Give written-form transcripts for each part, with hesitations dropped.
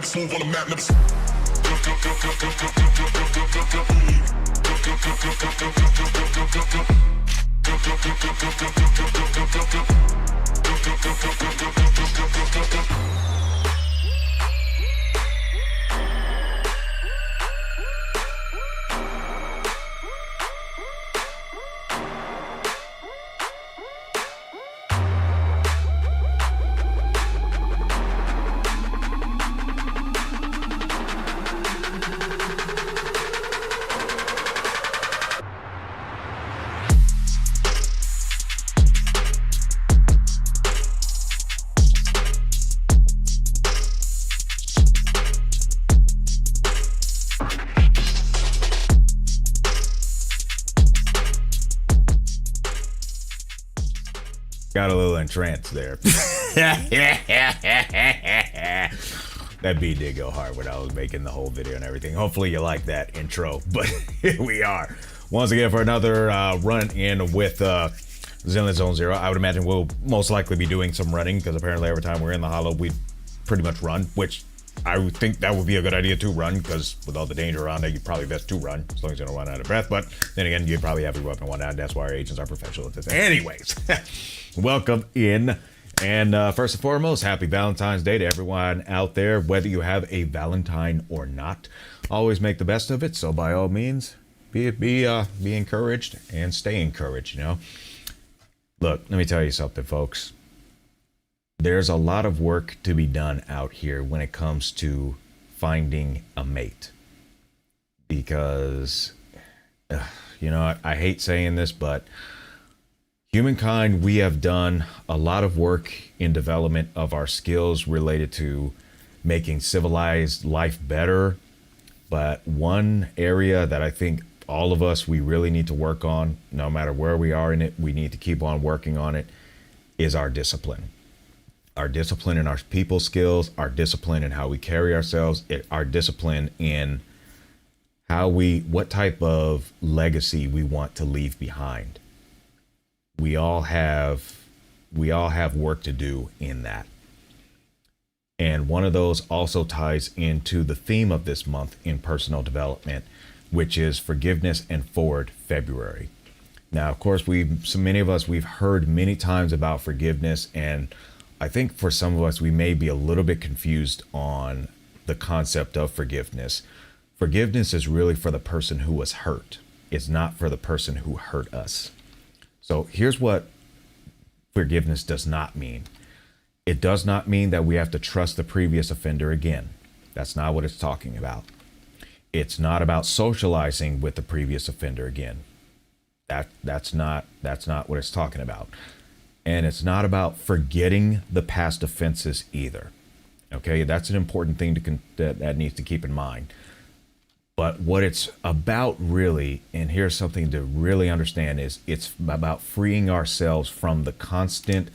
never smooth on the map, never Got a little entranced there. That beat did go hard when I was making the whole video and everything. Hopefully you like that intro, but here we are. Once again for another run in with Zenless Zone Zero. I would imagine we'll most likely be doing some running because apparently every time we're in the hollow, we pretty much run, which I would think that would be a good idea to run because with all the danger around there, you'd probably best to run as long as you don't run out of breath. But then again, you'd probably have your weapon one down. That's why our agents are professional at this. Anyways, welcome in. And first and foremost, happy Valentine's Day to everyone out there, whether you have a Valentine or not. Always make the best of it. So by all means, be encouraged and stay encouraged, you know. Look, let me tell you something, folks. There's a lot of work to be done out here when it comes to finding a mate. Because, you know, I hate saying this, but humankind, we have done a lot of work in development of our skills related to making civilized life better. But one area that I think all of us, we really need to work on, no matter where we are in it, we need to keep on working on it, is our discipline. Our discipline in our people skills, our discipline in how we carry ourselves, our discipline in what type of legacy we want to leave behind. We all have work to do in that. And one of those also ties into the theme of this month in personal development, which is forgiveness and forward February. Now, of course, so many of us, we've heard many times about forgiveness, and I think for some of us, we may be a little bit confused on the concept of forgiveness. Forgiveness is really for the person who was hurt. It's not for the person who hurt us. So here's what forgiveness does not mean. It does not mean that we have to trust the previous offender again. That's not what it's talking about. It's not about socializing with the previous offender again. That's not what it's talking about. And it's not about forgetting the past offenses either. Okay, that's an important thing that needs to keep in mind. But what it's about really, and here's something to really understand, is it's about freeing ourselves from the constant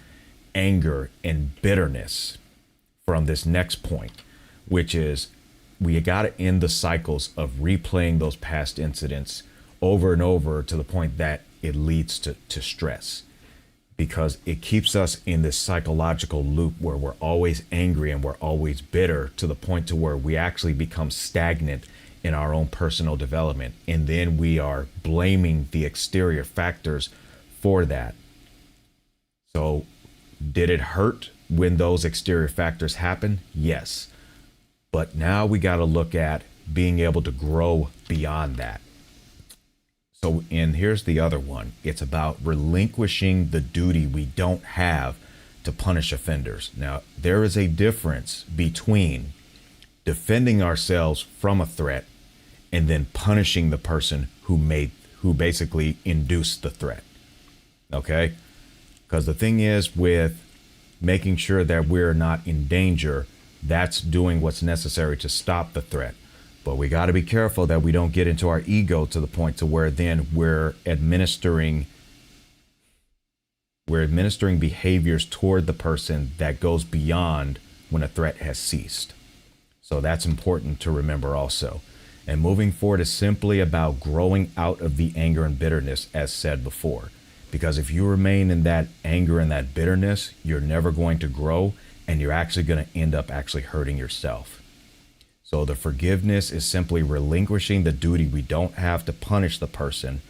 anger and bitterness from this next point, which is we got to end the cycles of replaying those past incidents over and over to the point that it leads to stress. Because it keeps us in this psychological loop where we're always angry and we're always bitter to the point to where we actually become stagnant in our own personal development. And then we are blaming the exterior factors for that. So did it hurt when those exterior factors happen? Yes. But now we got to look at being able to grow beyond that. So, and here's the other one. It's about relinquishing the duty we don't have to punish offenders. Now, there is a difference between defending ourselves from a threat and then punishing the person who basically induced the threat. Okay? Because the thing is, with making sure that we're not in danger, that's doing what's necessary to stop the threat. But we got to be careful that we don't get into our ego to the point to where then we're administering behaviors toward the person that goes beyond when a threat has ceased. So that's important to remember also. And moving forward is simply about growing out of the anger and bitterness, as said before. Because if you remain in that anger and that bitterness, you're never going to grow, and you're actually going to end up actually hurting yourself. So the forgiveness is simply relinquishing the duty we don't have to punish the person.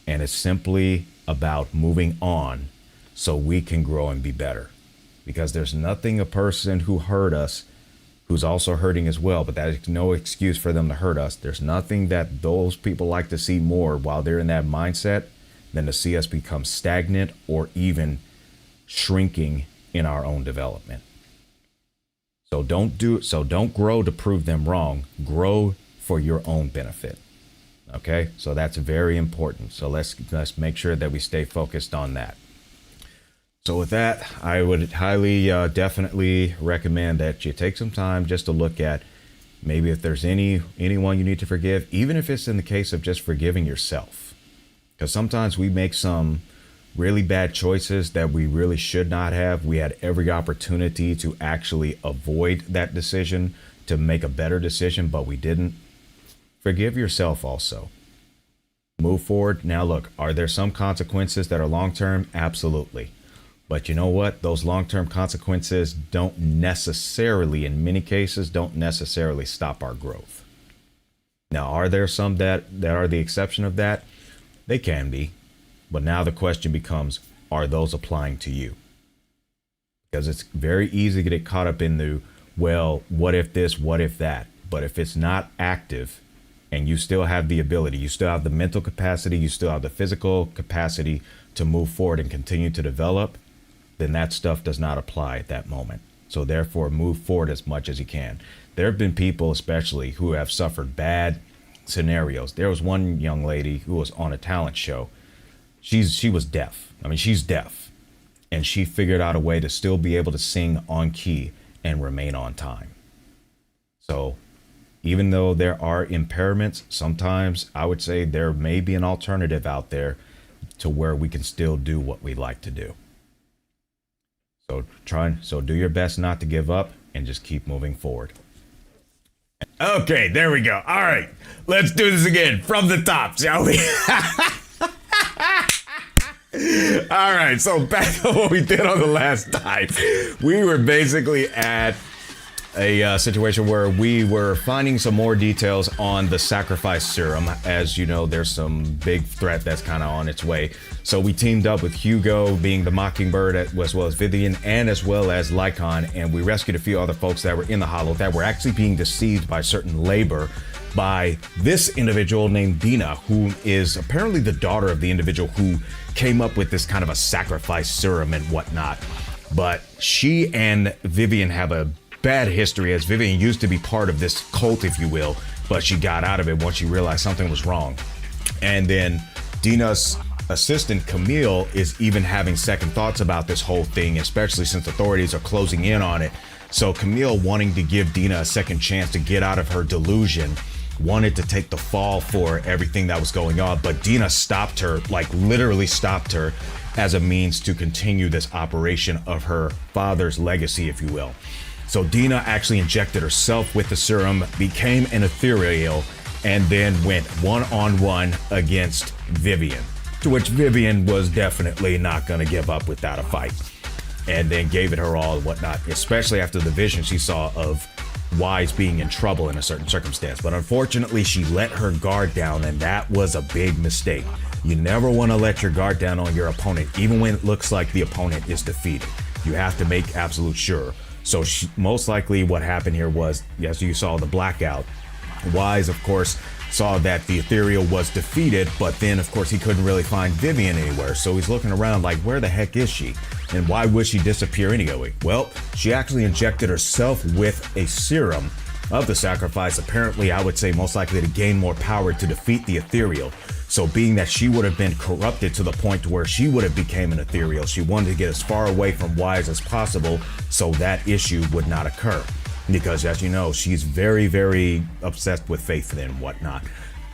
And it's simply about moving on so we can grow and be better. Because there's nothing a person who hurt us who's also hurting as well, but that is no excuse for them to hurt us. There's nothing that those people like to see more while they're in that mindset than to see us become stagnant or even shrinking in our own development. So don't grow to prove them wrong. Grow for your own benefit. Okay, so that's very important. So let's make sure that we stay focused on that. So with that, I would highly, definitely recommend that you take some time just to look at maybe if there's anyone you need to forgive, even if it's in the case of just forgiving yourself. Because sometimes we make some really bad choices that we really should not have. We had every opportunity to actually avoid that decision, to make a better decision, but we didn't. Forgive yourself also. Move forward. Now look, are there some consequences that are long-term? Absolutely. But you know what? Those long-term consequences don't necessarily, in many cases, don't necessarily stop our growth. Now, are there some that are the exception of that? They can be. But now the question becomes, are those applying to you? Because it's very easy to get caught up in the, well, what if this, what if that? But if it's not active and you still have the ability, you still have the mental capacity, you still have the physical capacity to move forward and continue to develop, then that stuff does not apply at that moment. So therefore, move forward as much as you can. There have been people, especially, who have suffered bad scenarios. There was one young lady who was on a talent show. She was deaf. I mean, she's deaf. And she figured out a way to still be able to sing on key and remain on time. So even though there are impairments, sometimes I would say there may be an alternative out there to where we can still do what we like to do. So do your best not to give up and just keep moving forward. Okay, there we go. All right, let's do this again from the top, shall we? All right, so back to what we did on the last time. We were basically at a situation where we were finding some more details on the sacrifice serum. As you know, there's some big threat that's kind of on its way. So we teamed up with Hugo, being the Mockingbird, as well as Vivian, and as well as Lycon, and we rescued a few other folks that were in the Hollow that were actually being deceived by certain labor by this individual named Dina, who is apparently the daughter of the individual who came up with this kind of a sacrifice serum and whatnot. But she and Vivian have a bad history, as Vivian used to be part of this cult, if you will, but she got out of it once she realized something was wrong. And then Dina's assistant Camille is even having second thoughts about this whole thing, especially since authorities are closing in on it. So Camille, wanting to give Dina a second chance to get out of her delusion, wanted to take the fall for everything that was going on, but Dina stopped her, like literally stopped her, as a means to continue this operation of her father's legacy, if you will. So Dina actually injected herself with the serum, became an ethereal, and then went one-on-one against Vivian, to which Vivian was definitely not going to give up without a fight, and then gave it her all and whatnot, especially after the vision she saw of Wise being in trouble in a certain circumstance. But unfortunately, she let her guard down, and that was a big mistake. You never want to let your guard down on your opponent, even when it looks like the opponent is defeated. You have to make absolute sure. So most likely what happened here was, as you saw the blackout, Wise, of course, saw that the ethereal was defeated, but then, of course, he couldn't really find Vivian anywhere. So he's looking around like, where the heck is she? And why would she disappear anyway? Well, she actually injected herself with a serum of the sacrifice, apparently, I would say most likely to gain more power to defeat the ethereal. So being that she would have been corrupted to the point where she would have became an ethereal, she wanted to get as far away from Wise as possible so that issue would not occur. Because as you know, she's very, very obsessed with faith and whatnot.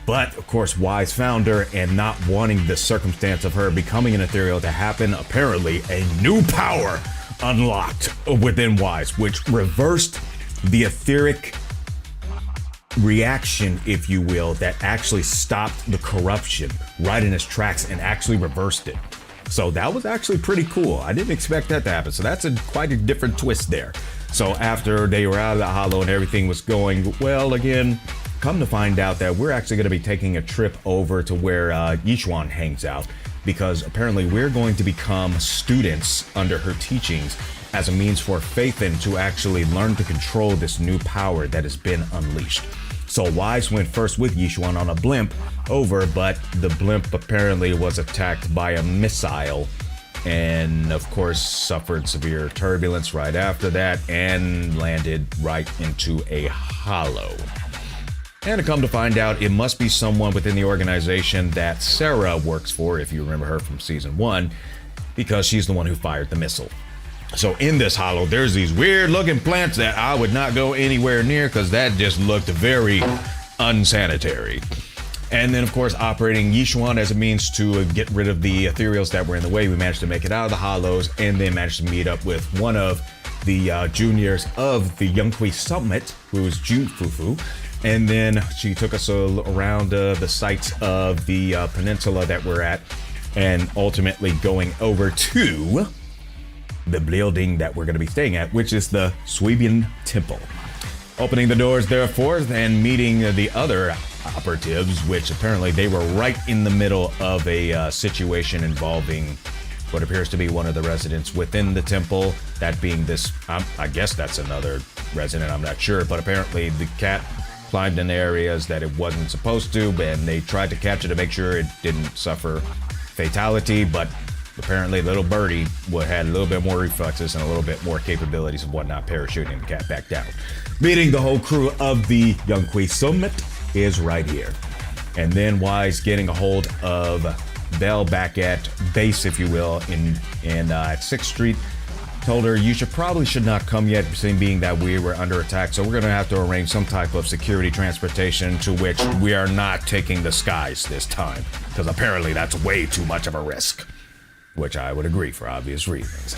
But of course, Wise found her, and not wanting the circumstance of her becoming an ethereal to happen, apparently a new power unlocked within Wise, which reversed the etheric reaction, if you will, that actually stopped the corruption right in its tracks and actually reversed it. So that was actually pretty cool. I didn't expect that to happen. So that's quite a different twist there. So after they were out of the hollow and everything was going well again, come to find out that we're actually going to be taking a trip over to where Yishuan hangs out, because apparently we're going to become students under her teachings as a means for Phaethon to actually learn to control this new power that has been unleashed. So Wise went first with Yishuan on a blimp over, but the blimp apparently was attacked by a missile and of course suffered severe turbulence right after that and landed right into a hollow. And to come to find out, it must be someone within the organization that Sarah works for, if you remember her from season 1, because she's the one who fired the missile. So in this hollow, there's these weird looking plants that I would not go anywhere near because that just looked very unsanitary. And then, of course, operating Yishuan as a means to get rid of the ethereals that were in the way, we managed to make it out of the hollows and then managed to meet up with one of the juniors of the Yukui Summit, who is June Fufu. And then she took us around the sites of the peninsula that we're at, and ultimately going over to the building that we're going to be staying at, which is the Swebian Temple. Opening the doors, therefore, and meeting the other operatives, which apparently they were right in the middle of a situation involving what appears to be one of the residents within the temple, that being this, I guess that's another resident, I'm not sure, but apparently the cat climbed in areas that it wasn't supposed to, and they tried to catch it to make sure it didn't suffer fatality, but apparently little birdie had a little bit more reflexes and a little bit more capabilities of whatnot, parachuting the cat back down. Meeting the whole crew of the Yukui Summit is right here. And then Wise getting a hold of Belle back at base, if you will, at 6th Street, told her you probably should not come yet, being that we were under attack, so we're going to have to arrange some type of security transportation, to which we are not taking the skies this time, because apparently that's way too much of a risk, which I would agree for obvious reasons.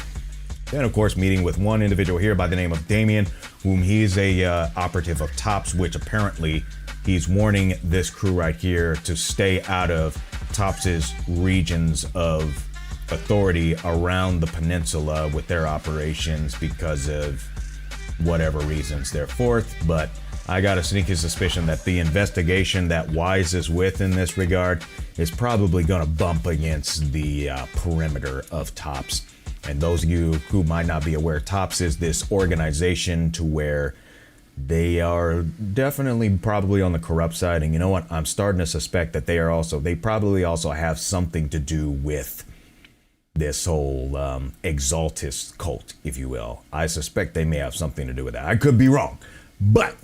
Then, of course, meeting with one individual here by the name of Damien, whom he's a operative of Tops, which apparently he's warning this crew right here to stay out of Tops's regions of authority around the peninsula with their operations because of whatever reasons they're forth. But I got a sneaky suspicion that the investigation that Wise is with in this regard is probably going to bump against the perimeter of Tops. And those of you who might not be aware, Tops is this organization to where they are definitely probably on the corrupt side. And you know what? I'm starting to suspect that they probably also have something to do with this whole Exaltist cult, if you will. I suspect they may have something to do with that. I could be wrong, but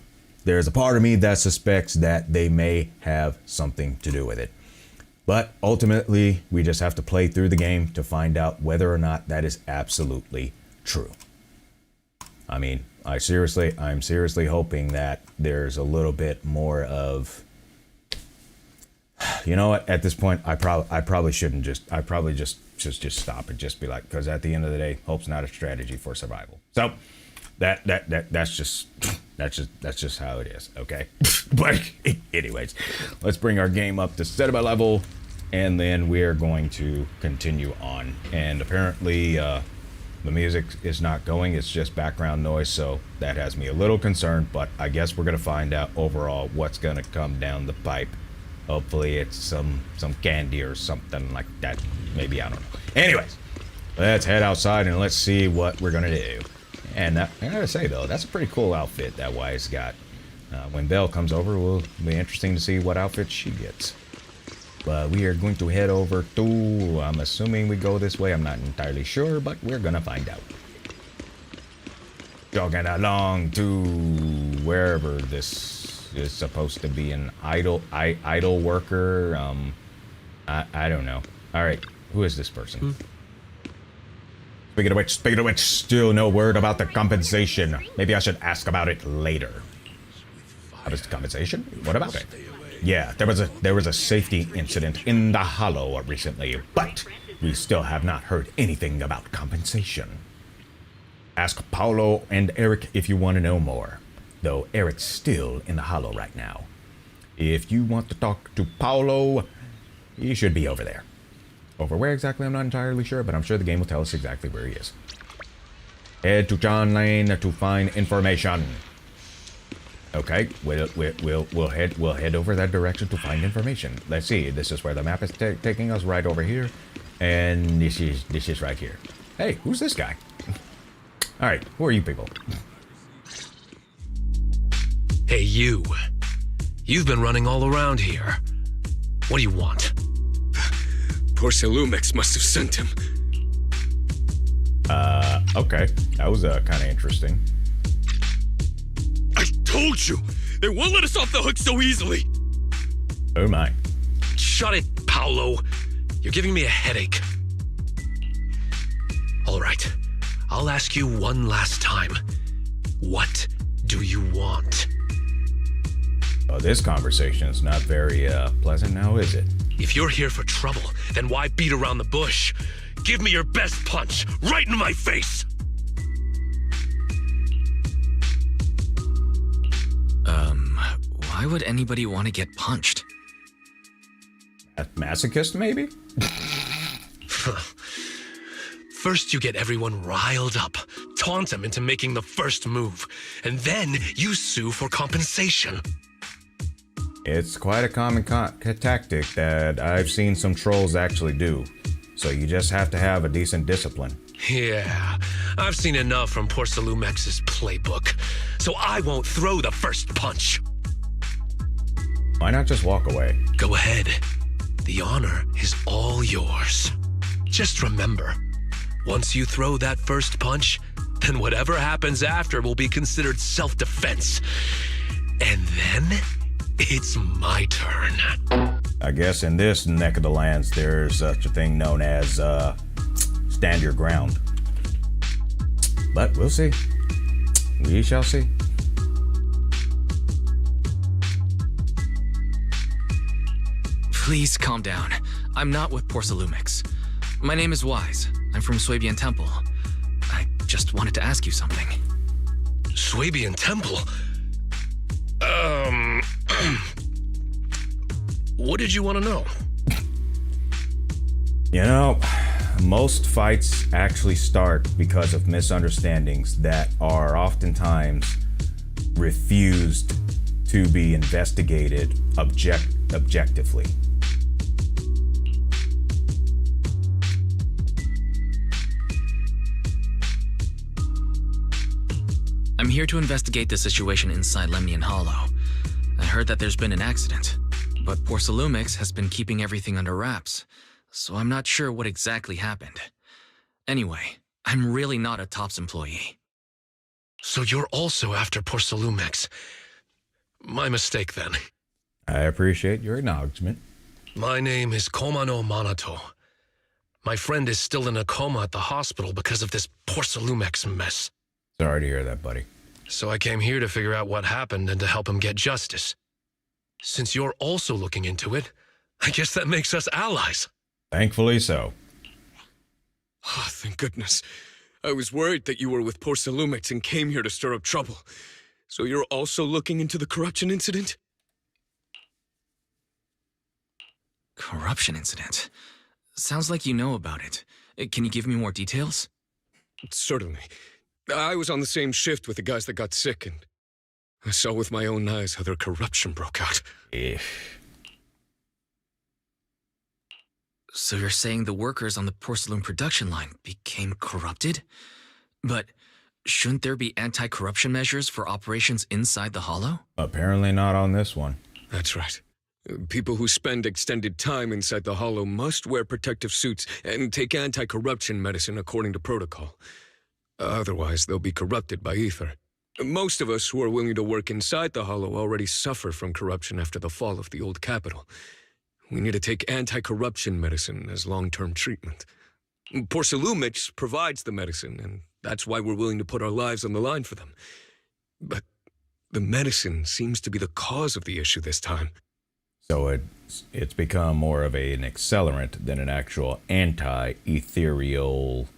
there's a part of me that suspects that they may have something to do with it. But ultimately, we just have to play through the game to find out whether or not that is absolutely true. I mean, I'm seriously hoping that there's a little bit more of, you know what, at this point, I probably shouldn't just stop and just be like, because at the end of the day, hope's not a strategy for survival. So that's just how it is, okay? But anyways, let's bring our game up to cinema level, and then we are going to continue on. And apparently the music is not going, it's just background noise, so that has me a little concerned, but I guess we're gonna find out overall what's gonna come down the pipe. Hopefully it's some candy or something like that. Maybe, I don't know. Anyways, let's head outside and let's see what we're gonna do. And I gotta say though, that's a pretty cool outfit that Wise got. When Belle comes over, it will be interesting to see what outfit she gets. But we are going to head over to, I'm assuming we go this way, I'm not entirely sure, but we're gonna find out. Jogging along to wherever this is supposed to be, an idle worker. I don't know. All right, who is this person? Speaking of which, still no word about the compensation. Maybe I should ask about it later. How was the compensation? What about it? Yeah, there was a safety incident in the Hollow recently, but we still have not heard anything about compensation. Ask Paolo and Eric if you want to know more, though Eric's still in the Hollow right now. If you want to talk to Paolo, he should be over there. Over where exactly, I'm not entirely sure, but I'm sure the game will tell us exactly where he is. Head to John Lane to find information. Okay, we'll head over that direction to find information. Let's see. This is where the map is taking us, right over here, and this is right here. Hey, who's this guy? All right, who are you people? Hey, you. You've been running all around here. What do you want? Porcelumix must have sent him. Okay, that was kind of interesting. I told you! They won't let us off the hook so easily! Oh my. Shut it, Paolo. You're giving me a headache. All right, I'll ask you one last time. What do you want? Oh, this conversation is not very pleasant now, is it? If you're here for trouble, then why beat around the bush? Give me your best punch, right in my face! Why would anybody want to get punched? A masochist, maybe? First, you get everyone riled up, taunt them into making the first move, and then you sue for compensation. It's quite a common tactic that I've seen some trolls actually do. So you just have to have a decent discipline. Yeah, I've seen enough from Porcelumex's playbook, so I won't throw the first punch. Why not just walk away? Go ahead. The honor is all yours. Just remember, once you throw that first punch, then whatever happens after will be considered self-defense. And then, it's my turn. I guess in this neck of the lands, there's such a thing known as stand your ground. But we'll see. We shall see. Please calm down. I'm not with Porcelumix. My name is Wise. I'm from Swabian Temple. I just wanted to ask you something. Swabian Temple? What did you want to know? You know, most fights actually start because of misunderstandings that are oftentimes refused to be investigated objectively. I'm here to investigate the situation inside Lemnian Hollow. I heard that there's been an accident, but Porcelumix has been keeping everything under wraps, so I'm not sure what exactly happened. Anyway, I'm really not a TOPS employee. So you're also after Porcelumix. My mistake then. I appreciate your acknowledgement. My name is Komano Manato. My friend is still in a coma at the hospital because of this Porcelumix mess. Sorry to hear that, buddy. So I came here to figure out what happened and to help him get justice. Since you're also looking into it, I guess that makes us allies. Thankfully so. Oh, thank goodness. I was worried that you were with Porcelumix and came here to stir up trouble. So you're also looking into the corruption incident? Corruption incident? Sounds like you know about it. Can you give me more details? Certainly. I was on the same shift with the guys that got sick, and I saw with my own eyes how their corruption broke out. So you're saying the workers on the porcelain production line became corrupted? But shouldn't there be anti-corruption measures for operations inside the Hollow? Apparently not on this one. That's right. People who spend extended time inside the Hollow must wear protective suits and take anti-corruption medicine according to protocol. Otherwise, they'll be corrupted by ether. Most of us who are willing to work inside the Hollow already suffer from corruption after the fall of the old capital. We need to take anti-corruption medicine as long-term treatment. Porcelumix provides the medicine, and that's why we're willing to put our lives on the line for them. But the medicine seems to be the cause of the issue this time. So it's become more of an accelerant than an actual anti-ethereal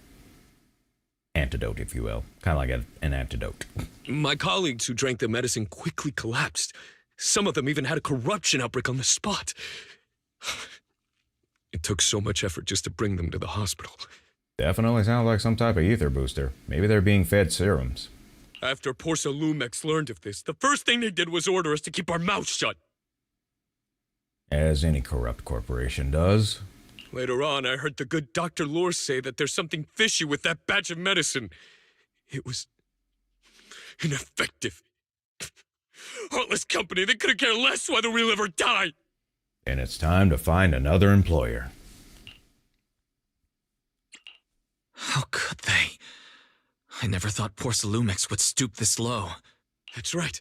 antidote, if you will. Kind of like an antidote. My colleagues who drank the medicine quickly collapsed. Some of them even had a corruption outbreak on the spot. It took so much effort just to bring them to the hospital. Definitely sounds like some type of ether booster. Maybe they're being fed serums. After Porsalumex learned of this, the first thing they did was order us to keep our mouths shut. As any corrupt corporation does. Later on, I heard the good Dr. Lore say that there's something fishy with that batch of medicine. It was ineffective. Heartless company, they couldn't care less whether we live or die. And it's time to find another employer. How could they? I never thought Porsalumex would stoop this low. That's right.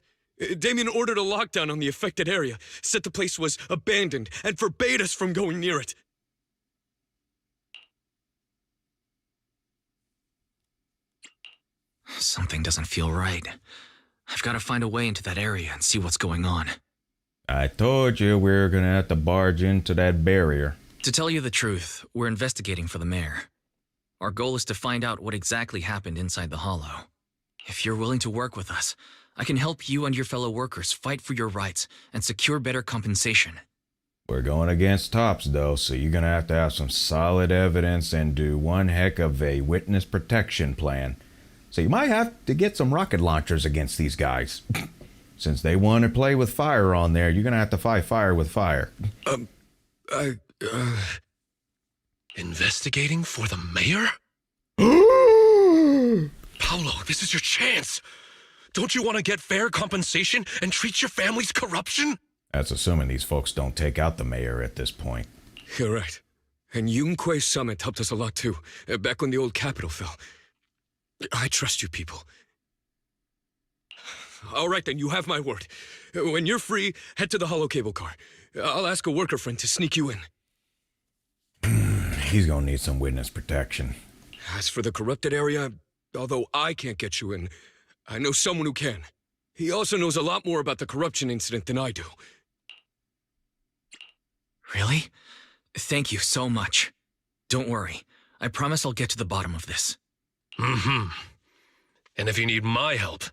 Damien ordered a lockdown on the affected area, said the place was abandoned, and forbade us from going near it. Something doesn't feel right. I've got to find a way into that area and see what's going on. I told you we were gonna have to barge into that barrier. To tell you the truth, we're investigating for the mayor. Our goal is to find out what exactly happened inside the Hollow. If you're willing to work with us, I can help you and your fellow workers fight for your rights and secure better compensation. We're going against tops, though, so you're gonna have to have some solid evidence and do one heck of a witness protection plan. So you might have to get some rocket launchers against these guys. Since they want to play with fire on there, you're gonna have to fight fire with fire. Investigating for the mayor? Paolo, this is your chance. Don't you want to get fair compensation and treat your family's corruption? That's assuming these folks don't take out the mayor at this point. You're right. And Yukui Summit helped us a lot too, back when the old capital fell. I trust you people. All right then, you have my word. When you're free, head to the hollow cable car. I'll ask a worker friend to sneak you in. He's gonna need some witness protection. As for the corrupted area, although I can't get you in, I know someone who can. He also knows a lot more about the corruption incident than I do. Really? Thank you so much. Don't worry. I promise I'll get to the bottom of this. Mm-hmm. And if you need my help,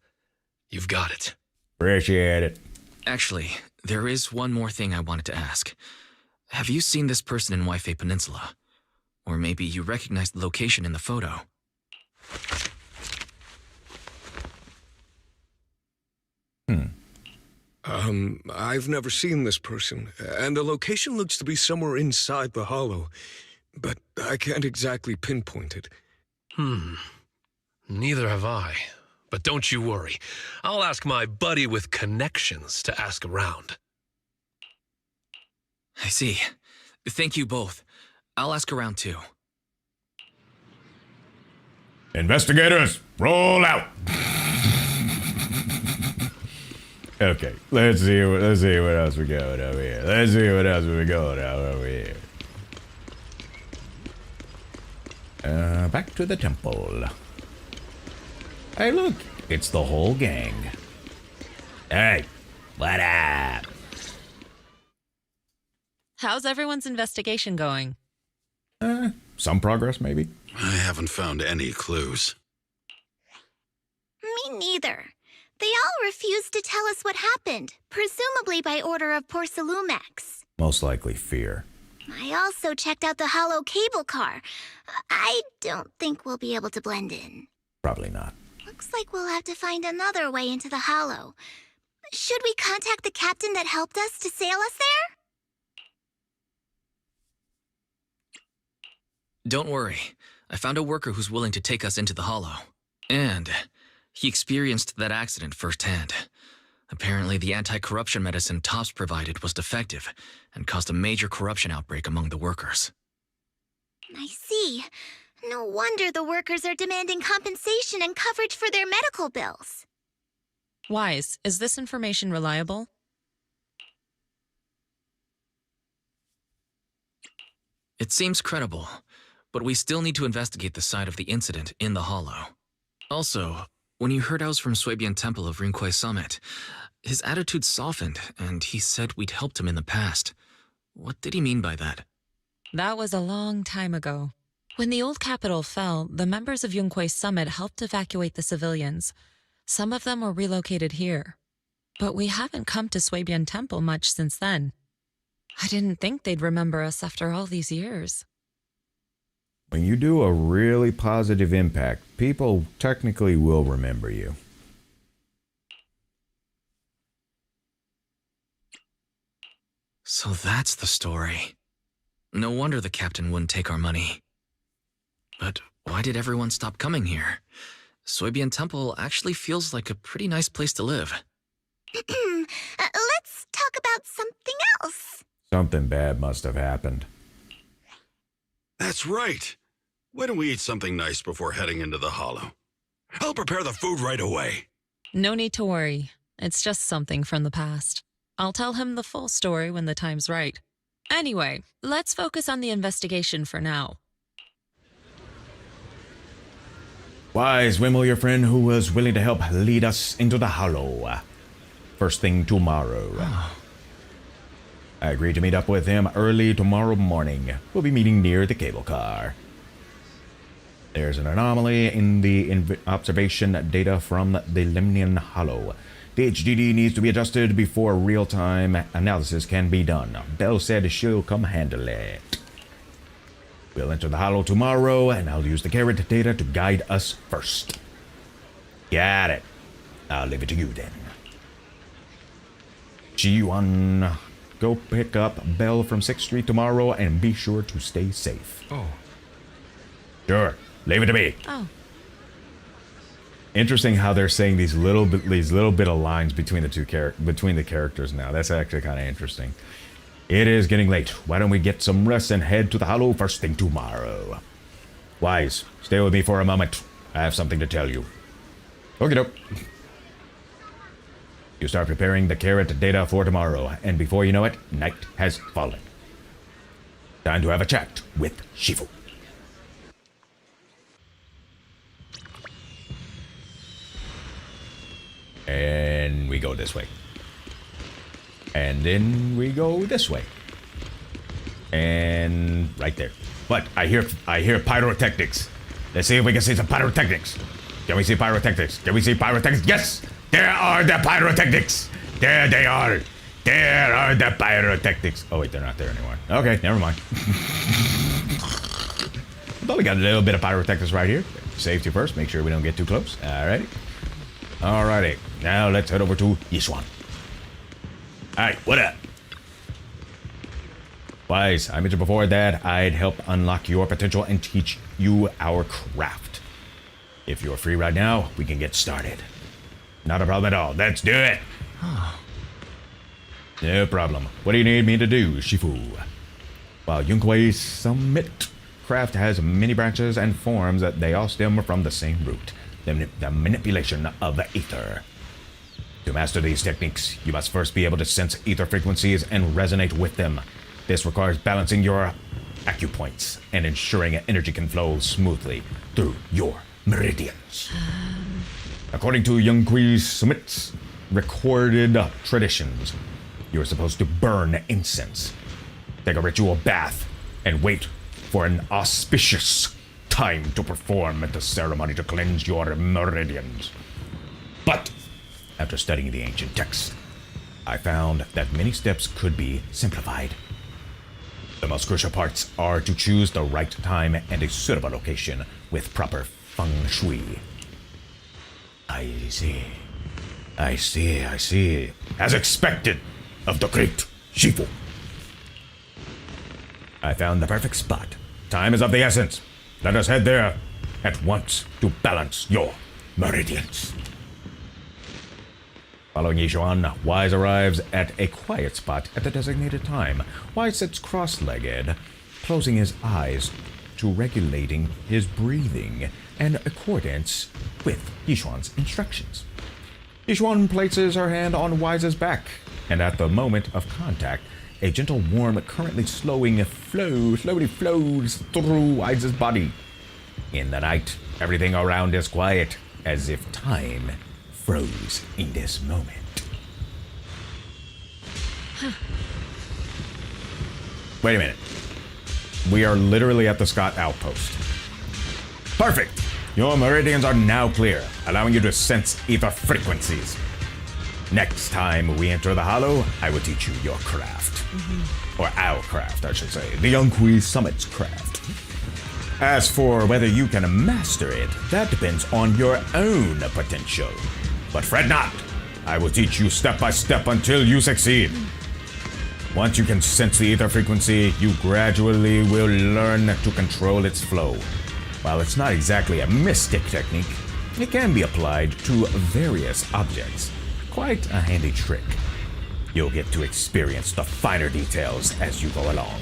you've got it. Appreciate it. Actually, there is one more thing I wanted to ask. Have you seen this person in Waifei Peninsula? Or maybe you recognize the location in the photo. I've never seen this person, and the location looks to be somewhere inside the hollow, but I can't exactly pinpoint it. Neither have I. But don't you worry. I'll ask my buddy with connections to ask around. I see. Thank you both. I'll ask around too. Investigators, roll out. Okay, let's see what else we got over here. Let's see what else we got over here. Back to the temple. Hey, look, it's the whole gang. Hey, what up? How's everyone's investigation going? Some progress, maybe. I haven't found any clues. Me neither. They all refused to tell us what happened, presumably by order of Porsalumex. Most likely fear. I also checked out the hollow cable car. I don't think we'll be able to blend in. Probably not. Looks like we'll have to find another way into the hollow. Should we contact the captain that helped us to sail us there? Don't worry. I found a worker who's willing to take us into the hollow. And he experienced that accident firsthand. Apparently, the anti-corruption medicine Tops provided was defective and caused a major corruption outbreak among the workers. I see. No wonder the workers are demanding compensation and coverage for their medical bills. Wise, is this information reliable? It seems credible, but we still need to investigate the side of the incident in the hollow. Also, when you heard I was from Swabian Temple of Yukui Summit, his attitude softened, and he said we'd helped him in the past. What did he mean by that? That was a long time ago. When the old capital fell, the members of Yukui Summit helped evacuate the civilians. Some of them were relocated here. But we haven't come to Swabian Temple much since then. I didn't think they'd remember us after all these years. When you do a really positive impact, people technically will remember you. So that's the story. No wonder the captain wouldn't take our money. But why did everyone stop coming here? Soybean Temple actually feels like a pretty nice place to live. Let's talk about something else. Something bad must have happened. That's right. Why don't we eat something nice before heading into the hollow? I'll prepare the food right away. No need to worry. It's just something from the past. I'll tell him the full story when the time's right. Anyway, let's focus on the investigation for now. Wise, when will your friend who was willing to help lead us into the hollow? First thing tomorrow. I agreed to meet up with him early tomorrow morning. We'll be meeting near the cable car. There's an anomaly in the observation data from the Lemnian Hollow. The HDD needs to be adjusted before real-time analysis can be done. Belle said she'll come handle it. We'll enter the hollow tomorrow, and I'll use the carrot data to guide us first. Got it. I'll leave it to you then. G1, go pick up Belle from 6th Street tomorrow and be sure to stay safe. Oh. Sure. Leave it to me. Oh. Interesting how they're saying these little bit of lines between the characters now. That's actually kind of interesting. It is getting late. Why don't we get some rest and head to the hollow first thing tomorrow? Wise, stay with me for a moment. I have something to tell you. Okie doke. You start preparing the carrot data for tomorrow, and before you know it, night has fallen. Time to have a chat with Shifu. And we go this way. And then we go this way. And right there. But I hear pyrotechnics. Let's see if we can see some pyrotechnics. Can we see pyrotechnics? Can we see pyrotechnics? Yes! There are the pyrotechnics! There they are! There are the pyrotechnics. Oh wait, they're not there anymore. Okay, never mind. But we got a little bit of pyrotechnics right here. Safety first, make sure we don't get too close. Alrighty. Alrighty, now let's head over to Yishuan. Alright, what up? Wise, I mentioned before that I'd help unlock your potential and teach you our craft. If you're free right now, we can get started. Not a problem at all. Let's do it. No problem. What do you need me to do, Shifu? While Yukui Summit craft has many branches and forms, that they all stem from the same root. The manipulation of the ether. To master these techniques, you must first be able to sense ether frequencies and resonate with them. This requires balancing your acupoints and ensuring energy can flow smoothly through your meridians. According to Yukui Summit's recorded traditions, you're supposed to burn incense, take a ritual bath, and wait for an auspicious time to perform the ceremony to cleanse your meridians. But after studying the ancient texts, I found that many steps could be simplified. The most crucial parts are to choose the right time and a suitable location with proper feng shui. I see. As expected of the great Shifu. I found the perfect spot. Time is of the essence. Let us head there at once to balance your meridians. Following Yishuan, Wise arrives at a quiet spot at the designated time. Wise sits cross-legged, closing his eyes to regulating his breathing in accordance with Yishuan's instructions. Yishuan places her hand on Wise's back, and at the moment of contact, a gentle warmth currently slowly flows through Wise's body. In the night, everything around is quiet, as if time froze in this moment. Wait a minute. We are literally at the Scott outpost. Perfect! Your meridians are now clear, allowing you to sense ether frequencies. Next time we enter the hollow, I will teach you your craft. Or our craft, I should say. The Yukui Summit's craft. As for whether you can master it, that depends on your own potential. But fret not. I will teach you step by step until you succeed. Once you can sense the ether frequency, you gradually will learn to control its flow. While it's not exactly a mystic technique, it can be applied to various objects. Quite a handy trick. You'll get to experience the finer details as you go along.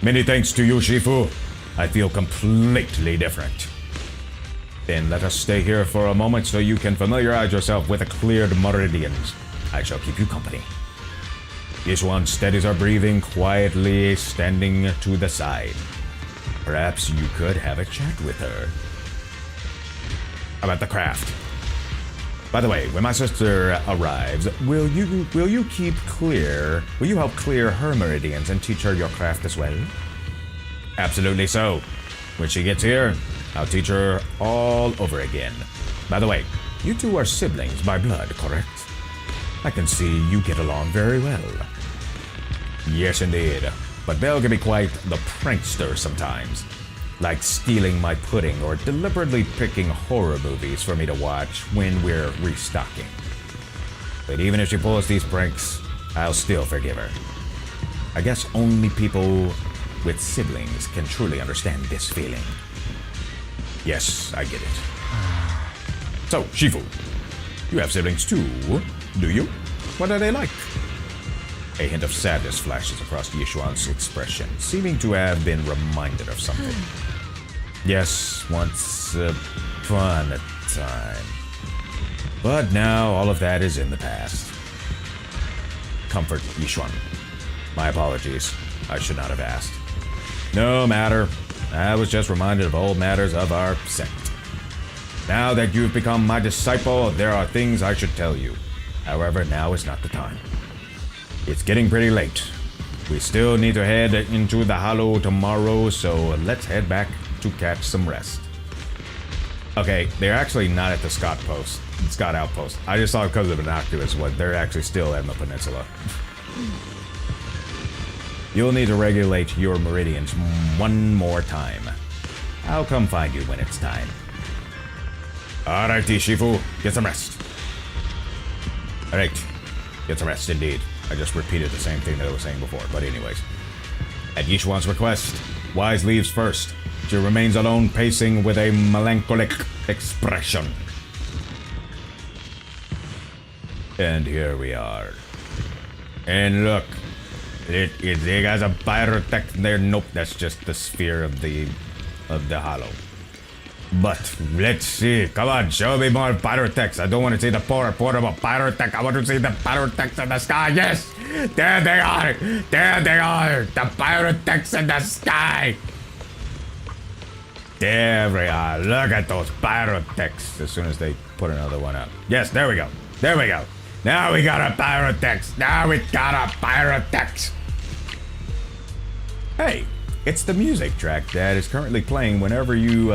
Many thanks to you, Shifu. I feel completely different. Then let us stay here for a moment so you can familiarize yourself with the cleared meridians. I shall keep you company. This one steadies her breathing, quietly standing to the side. Perhaps you could have a chat with her. About the craft. By the way, when my sister arrives, will you help clear her meridians and teach her your craft as well? Absolutely so. When she gets here, I'll teach her all over again. By the way, you two are siblings by blood, correct? I can see you get along very well. Yes, indeed. But Belle can be quite the prankster sometimes. Like stealing my pudding or deliberately picking horror movies for me to watch when we're restocking. But even if she pulls these pranks, I'll still forgive her. I guess only people with siblings can truly understand this feeling. Yes, I get it. So, Shifu, you have siblings too, do you? What are they like? A hint of sadness flashes across Yishuan's expression, seeming to have been reminded of something. Yes, once upon a time. But now all of that is in the past. Comfort, Yishuan. My apologies. I should not have asked. No matter. I was just reminded of old matters of our sect. Now that you've become my disciple, there are things I should tell you. However, now is not the time. It's getting pretty late. We still need to head into the Hollow tomorrow, so let's head back to catch some rest. Okay, they're actually not at the Scott Outpost. I just saw it because of binoculars, what they're actually still in the peninsula. You'll need to regulate your meridians one more time. I'll come find you when it's time. Alrighty, Shifu, get some rest. Alright, get some rest indeed. I just repeated the same thing that I was saying before, but anyways. At Yishuan's request, Wise leaves first. She remains alone, pacing with a melancholic expression. And here we are. And look, it has a pyrotech there. Nope, that's just the sphere of the hollow. But let's see. Come on, show me more pyrotechs. I don't want to see the portable pyrotech. I want to see the pyrotechs in the sky. Yes, there they are. There they are. The pyrotechs in the sky. There we are. Look at those pyrotechs. As soon as they put another one up. Yes, there we go. There we go. Now we got a pyrotechs. Now we got a pyrotechs. Hey, it's the music track that is currently playing whenever you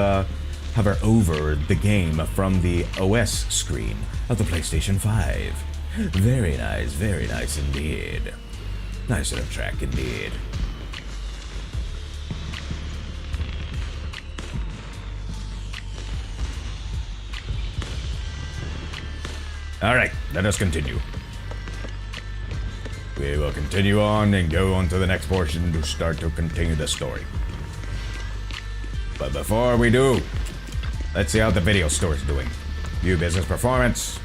hover over the game from the OS screen of the PlayStation 5. Very nice indeed. Nice little track indeed. Alright, let us continue. We will continue on and go on to the next portion to start to continue the story. But before we do, let's see how the video store is doing. View business performance.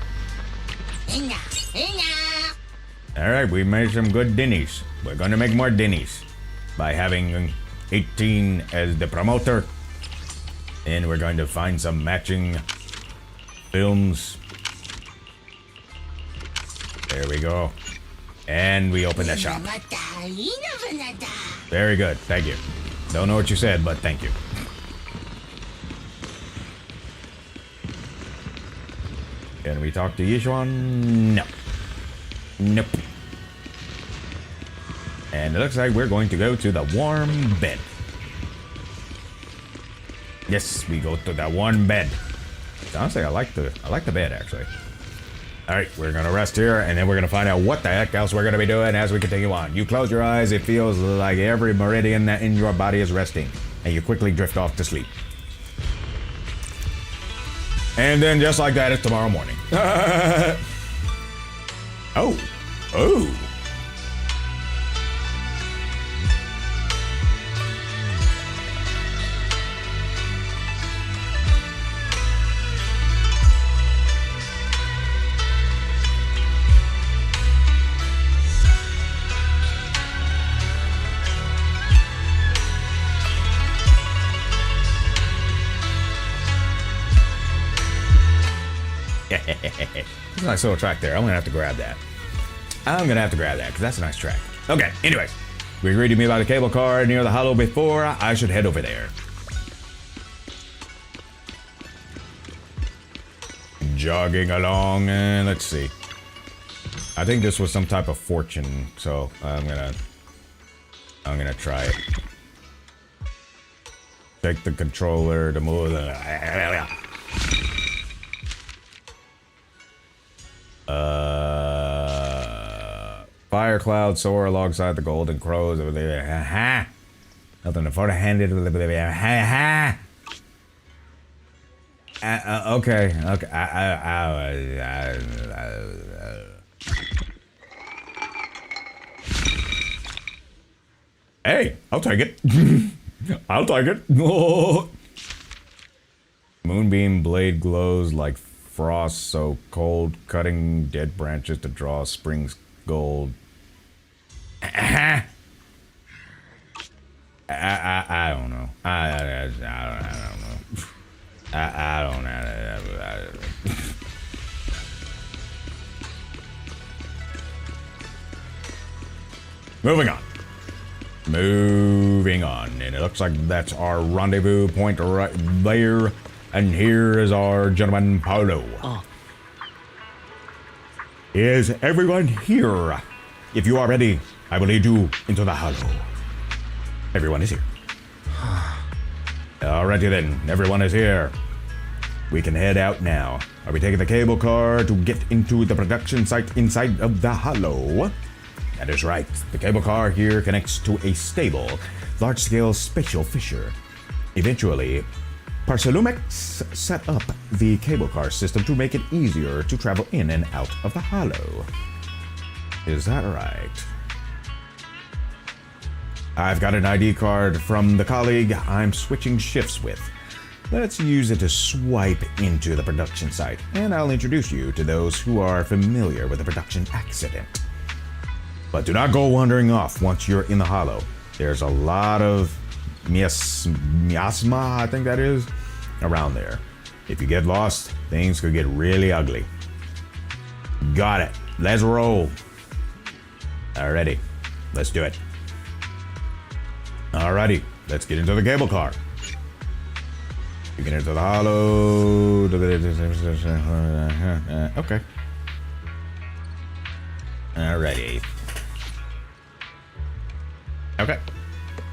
Alright, we made some good dinnies. We're gonna make more dinnies by having 18 as the promoter. And we're going to find some matching films. There we go. And we open the shop. Very good, thank you. Don't know what you said, but thank you. Can we talk to Yishuan? No. Nope. And it looks like we're going to go to the warm bed. Yes, we go to the warm bed. Honestly, I like the bed actually. All right, we're gonna rest here, and then we're gonna find out what the heck else we're gonna be doing as we continue on. You close your eyes, it feels like every meridian in your body is resting, and you quickly drift off to sleep. And then just like that, it's tomorrow morning. Oh. There's a nice little track there. I'm gonna have to grab that. Because that's a nice track. Okay, anyways. We agreed to meet by the cable car near the hollow before I should head over there. Jogging along, and let's see. I think this was some type of fortune, so I'm gonna try it. Take the controller to move the... Fire clouds soar alongside the golden crows. Nothing to photo-handed. Okay. Hey, I'll take it. I'll take it. Moonbeam blade glows like frost so cold, cutting dead branches to draw spring's gold. I don't know. I don't know. I don't know. Moving on. And it looks like that's our rendezvous point right there. And here is our gentleman, Paulo. Oh. Is everyone here? If you are ready, I will lead you into the hollow. Everyone is here. Alrighty then, everyone is here. We can head out now. Are we taking the cable car to get into the production site inside of the hollow? That is right. The cable car here connects to a stable, large-scale spatial fissure. Eventually, Parsalumix set up the cable car system to make it easier to travel in and out of the hollow. Is that right? I've got an ID card from the colleague I'm switching shifts with. Let's use it to swipe into the production site, and I'll introduce you to those who are familiar with the production accident. But do not go wandering off once you're in the hollow. There's a lot of miasma, I think that is, around there. If you get lost, things could get really ugly. Got it. Let's roll. Alrighty, let's do it. Alrighty, let's get into the cable car. You get into the hollow. Okay. Alrighty. Okay.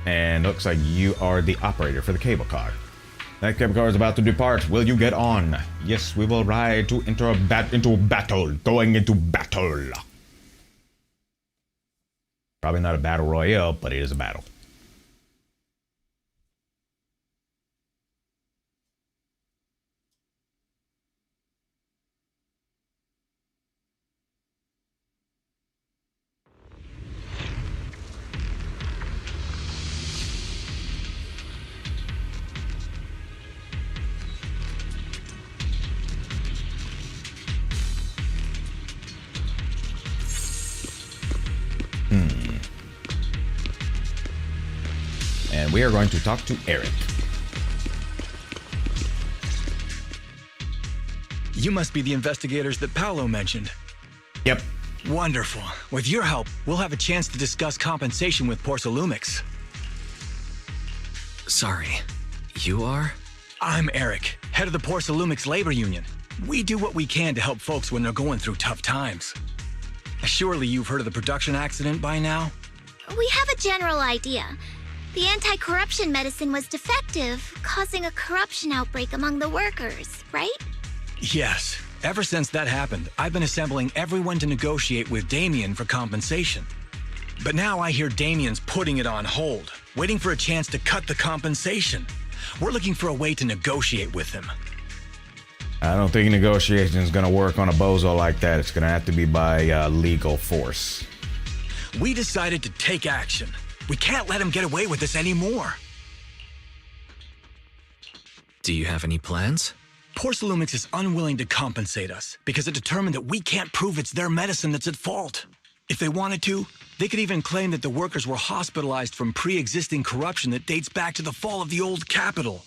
And looks like you are the operator for the cable car. That cable car is about to depart. Will you get on? Yes, we will ride to enter into battle. Going into battle. Probably not a battle royale, but it is a battle. And we are going to talk to Eric. You must be the investigators that Paolo mentioned. Yep. Wonderful. With your help, we'll have a chance to discuss compensation with Porsalumix. Sorry, you are? I'm Eric, head of the Porsalumix Labor Union. We do what we can to help folks when they're going through tough times. Surely you've heard of the production accident by now? We have a general idea. The anti-corruption medicine was defective, causing a corruption outbreak among the workers, right? Yes. Ever since that happened, I've been assembling everyone to negotiate with Damien for compensation. But now I hear Damien's putting it on hold, waiting for a chance to cut the compensation. We're looking for a way to negotiate with him. I don't think negotiation is going to work on a bozo like that. It's going to have to be by legal force. We decided to take action. We can't let him get away with this anymore. Do you have any plans? Porcelumix is unwilling to compensate us because it determined that we can't prove it's their medicine that's at fault. If they wanted to, they could even claim that the workers were hospitalized from pre-existing corruption that dates back to the fall of the old capital.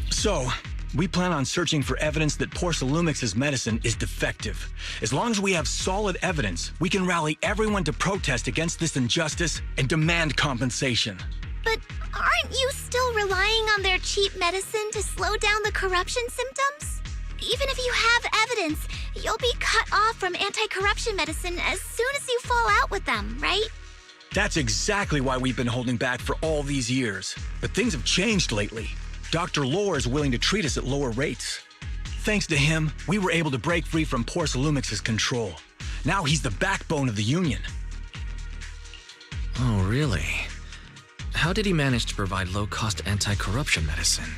So, we plan on searching for evidence that Porcelumix's medicine is defective. As long as we have solid evidence, we can rally everyone to protest against this injustice and demand compensation. But aren't you still relying on their cheap medicine to slow down the corruption symptoms? Even if you have evidence, you'll be cut off from anti-corruption medicine as soon as you fall out with them, right? That's exactly why we've been holding back for all these years. But things have changed lately. Dr. Lore is willing to treat us at lower rates. Thanks to him, we were able to break free from Porcelumix's control. Now he's the backbone of the Union. Oh, really? How did he manage to provide low-cost anti-corruption medicine?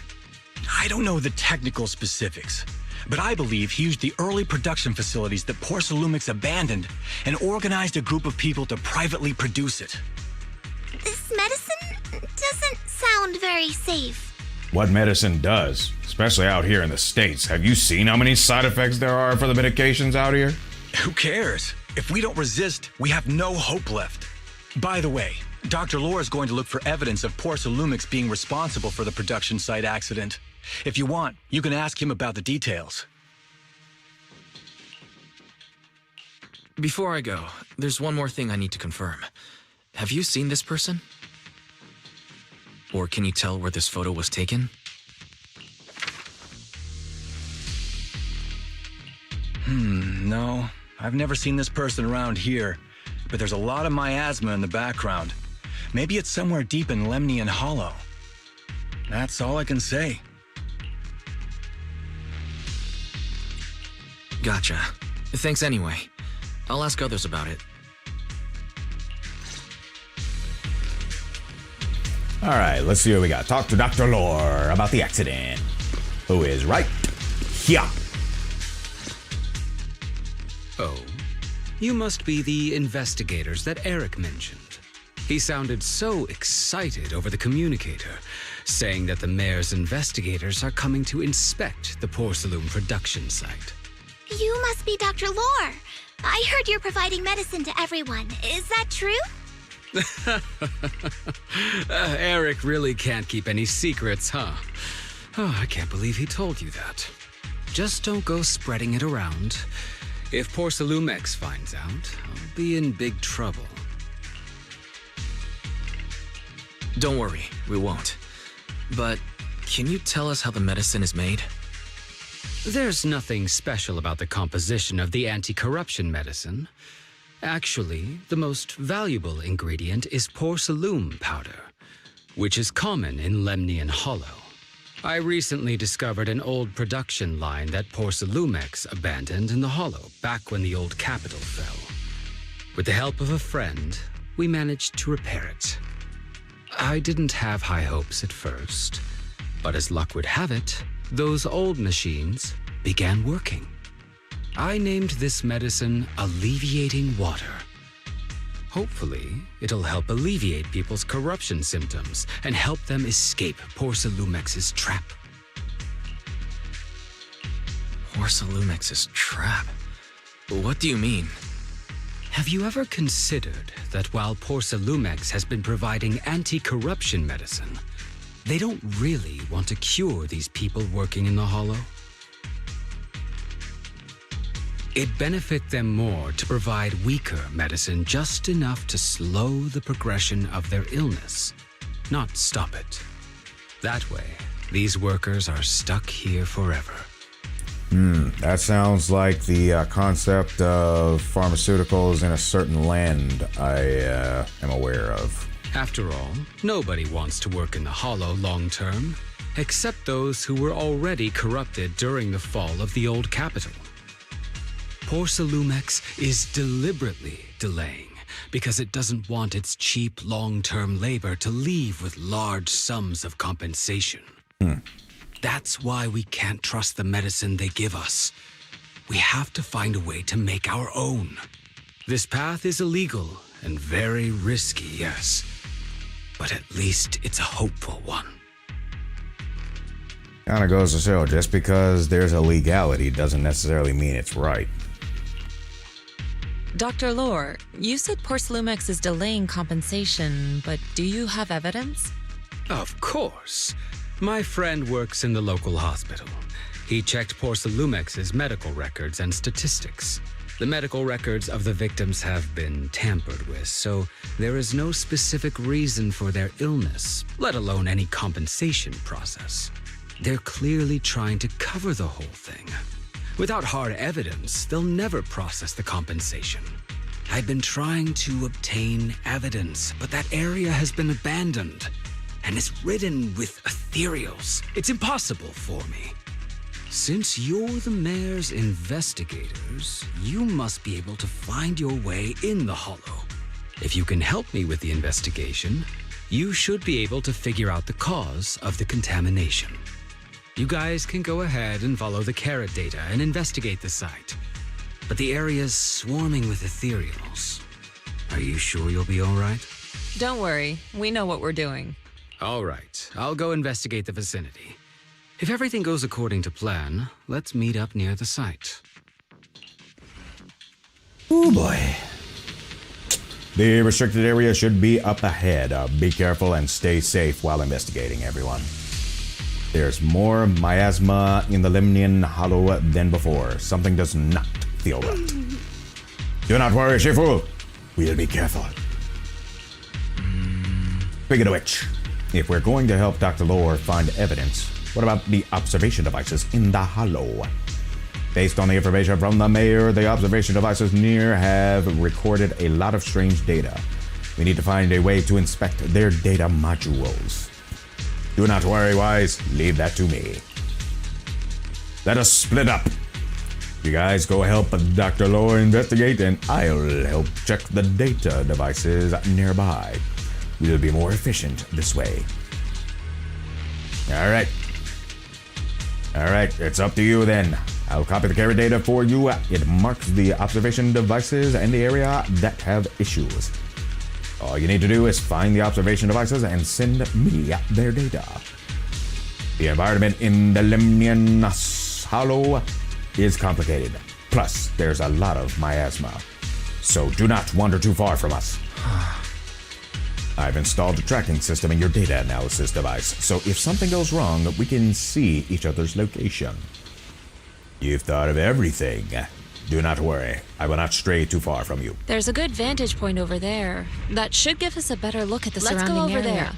I don't know the technical specifics, but I believe he used the early production facilities that Porcelumix abandoned and organized a group of people to privately produce it. This medicine doesn't sound very safe. What medicine does, especially out here in the States. Have you seen how many side effects there are for the medications out here? Who cares? If we don't resist, we have no hope left. By the way, Dr. Lore is going to look for evidence of Porcelumix being responsible for the production site accident. If you want, you can ask him about the details. Before I go, there's one more thing I need to confirm. Have you seen this person? Or can you tell where this photo was taken? No. I've never seen this person around here, but there's a lot of miasma in the background. Maybe it's somewhere deep in Lemnian Hollow. That's all I can say. Gotcha. Thanks anyway. I'll ask others about it. All right, let's see what we got. Talk to Dr. Lore about the accident. Who is right here. Oh, you must be the investigators that Eric mentioned. He sounded so excited over the communicator, saying that the mayor's investigators are coming to inspect the Porcelum production site. You must be Dr. Lore. I heard you're providing medicine to everyone. Is that true? Eric really can't keep any secrets, huh? Oh, I can't believe he told you that. Just don't go spreading it around. If Porcelumix finds out, I'll be in big trouble. Don't worry, we won't. But can you tell us how the medicine is made? There's nothing special about the composition of the anti-corruption medicine. Actually, the most valuable ingredient is porcelum powder, which is common in Lemnian Hollow. I recently discovered an old production line that Porcelumix abandoned in the Hollow back when the old capital fell. With the help of a friend, we managed to repair it. I didn't have high hopes at first, but as luck would have it, those old machines began working. I named this medicine Alleviating Water. Hopefully, it'll help alleviate people's corruption symptoms and help them escape Porcelumix's trap. Porcelumix's trap? What do you mean? Have you ever considered that while Porcelumix has been providing anti-corruption medicine, they don't really want to cure these people working in the Hollow? It'd benefit them more to provide weaker medicine just enough to slow the progression of their illness, not stop it. That way, these workers are stuck here forever. That sounds like the concept of pharmaceuticals in a certain land I am aware of. After all, nobody wants to work in the Hollow long term, except those who were already corrupted during the fall of the old capital. Porsalumex is deliberately delaying because it doesn't want its cheap long-term labor to leave with large sums of compensation. That's why we can't trust the medicine they give us. We have to find a way to make our own. This path is illegal and very risky, yes. But at least it's a hopeful one. Kinda goes to show, just because there's a legality doesn't necessarily mean it's right. Dr. Lore, you said Porsalumex is delaying compensation, but do you have evidence? Of course. My friend works in the local hospital. He checked Porsalumex's medical records and statistics. The medical records of the victims have been tampered with, so there is no specific reason for their illness, let alone any compensation process. They're clearly trying to cover the whole thing. Without hard evidence, they'll never process the compensation. I've been trying to obtain evidence, but that area has been abandoned and is ridden with ethereals. It's impossible for me. Since you're the mayor's investigators, you must be able to find your way in the Hollow. If you can help me with the investigation, you should be able to figure out the cause of the contamination. You guys can go ahead and follow the carrot data and investigate the site. But the area's swarming with ethereals. Are you sure you'll be all right? Don't worry, we know what we're doing. All right, I'll go investigate the vicinity. If everything goes according to plan, let's meet up near the site. Oh boy. The restricted area should be up ahead. Be careful and stay safe while investigating, everyone. There's more miasma in the Lemnian Hollow than before. Something does not feel right. Do not worry, Shifu. We'll be careful. Speaking of which, if we're going to help Dr. Lore find evidence, what about the observation devices in the Hollow? Based on the information from the mayor, the observation devices near have recorded a lot of strange data. We need to find a way to inspect their data modules. Do not worry, Wise. Leave that to me. Let us split up. You guys go help Dr. Lore investigate, and I'll help check the data devices nearby. We'll be more efficient this way. All right, it's up to you then. I'll copy the carrot data for you. It marks the observation devices and the area that have issues. All you need to do is find the observation devices and send me their data. The environment in the Lemnian Hollow is complicated. Plus, there's a lot of miasma. So do not wander too far from us. I've installed the tracking system in your data analysis device, so if something goes wrong, we can see each other's location. You've thought of everything. Do not worry. I will not stray too far from you. There's a good vantage point over there. That should give us a better look at the surrounding area. Let's go over there.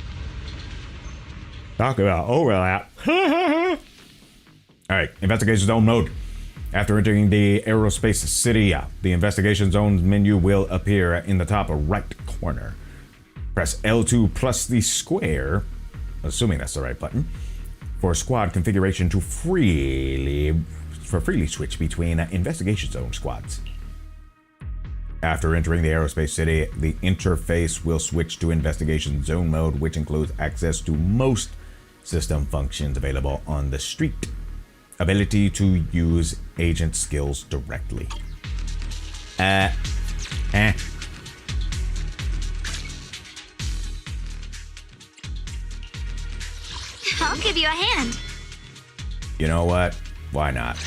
Talk about overlap. Alright, investigation zone mode. After entering the aerospace city, the investigation zone menu will appear in the top right corner. Press L2 plus the square, assuming that's the right button, for squad configuration to freely switch between investigation zone squads. After entering the aerospace city, the interface will switch to investigation zone mode, which includes access to most system functions available on the street. Ability to use agent skills directly. I'll give you a hand. You know what? Why not?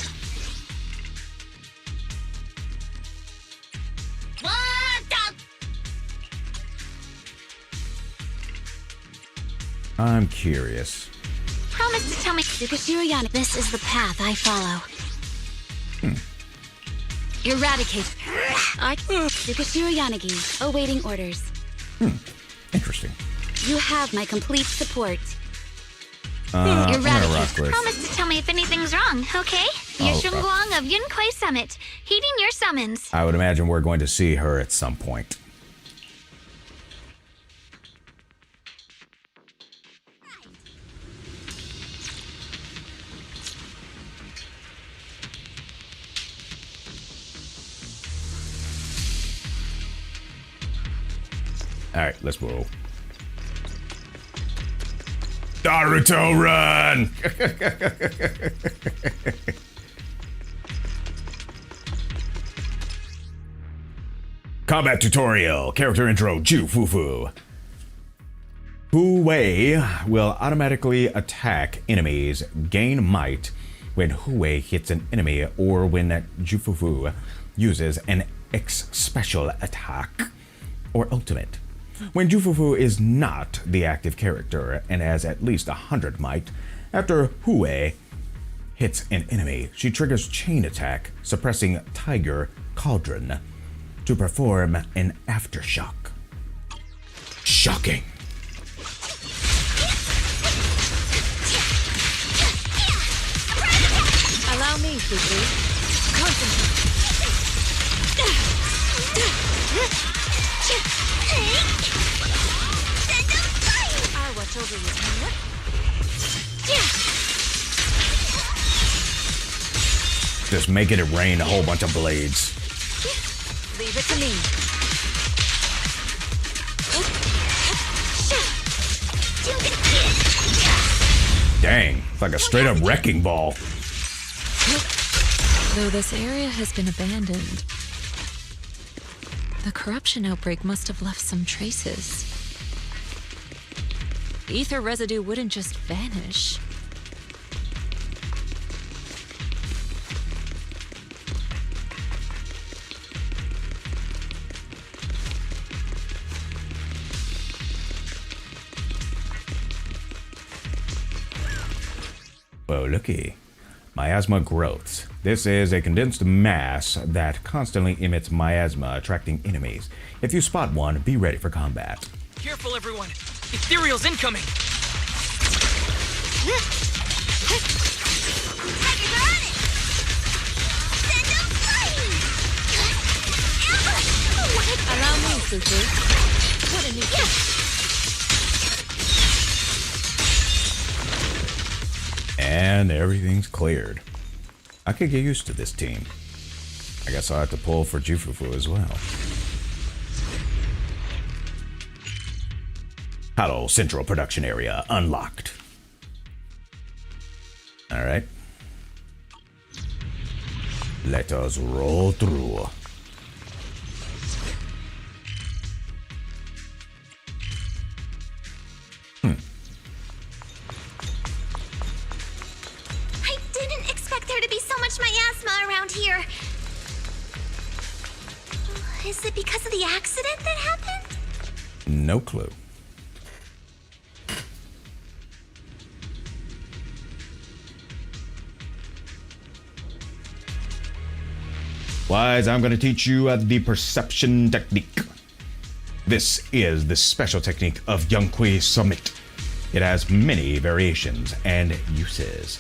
I'm curious. Promise to tell me. This is the path I follow. Eradicate. Yukui Yanagi, awaiting orders. Interesting. You have my complete support. Eradicate. Promise to tell me if anything's wrong, okay? You're Shungguang of Yukui Summit, heeding your summons. I would imagine we're going to see her at some point. Alright, let's roll. Naruto run! Combat tutorial. Character intro. Jufufu. Hu Wei will automatically attack enemies, gain might when Hu Wei hits an enemy or when Jufufu uses an X special attack or ultimate. When Jufufu is not the active character and has at least 100 might, after Hu Wei hits an enemy, she triggers chain attack, suppressing Tiger Cauldron to perform an aftershock. Shocking. Allow me, Fufu. Concentrate. I watch over you, Tanya. Just making it rain a whole bunch of blades. Leave it to me. Dang, it's like a straight up wrecking ball. Though this area has been abandoned, the corruption outbreak must have left some traces. Ether residue wouldn't just vanish. Well, looky. Miasma growths. This is a condensed mass that constantly emits miasma, attracting enemies. If you spot one, be ready for combat. Careful, everyone! Ethereal's incoming! Allow me, Fufu. What a new And everything's cleared. I could get used to this team. I guess I'll have to pull for Jufufu as well. Hello, Central Production Area unlocked. Alright. Let us roll through. I didn't expect there to be so much miasma around here. Is it because of the accident that happened? No clue. Wise, I'm going to teach you the perception technique. This is the special technique of Yukui Summit. It has many variations and uses.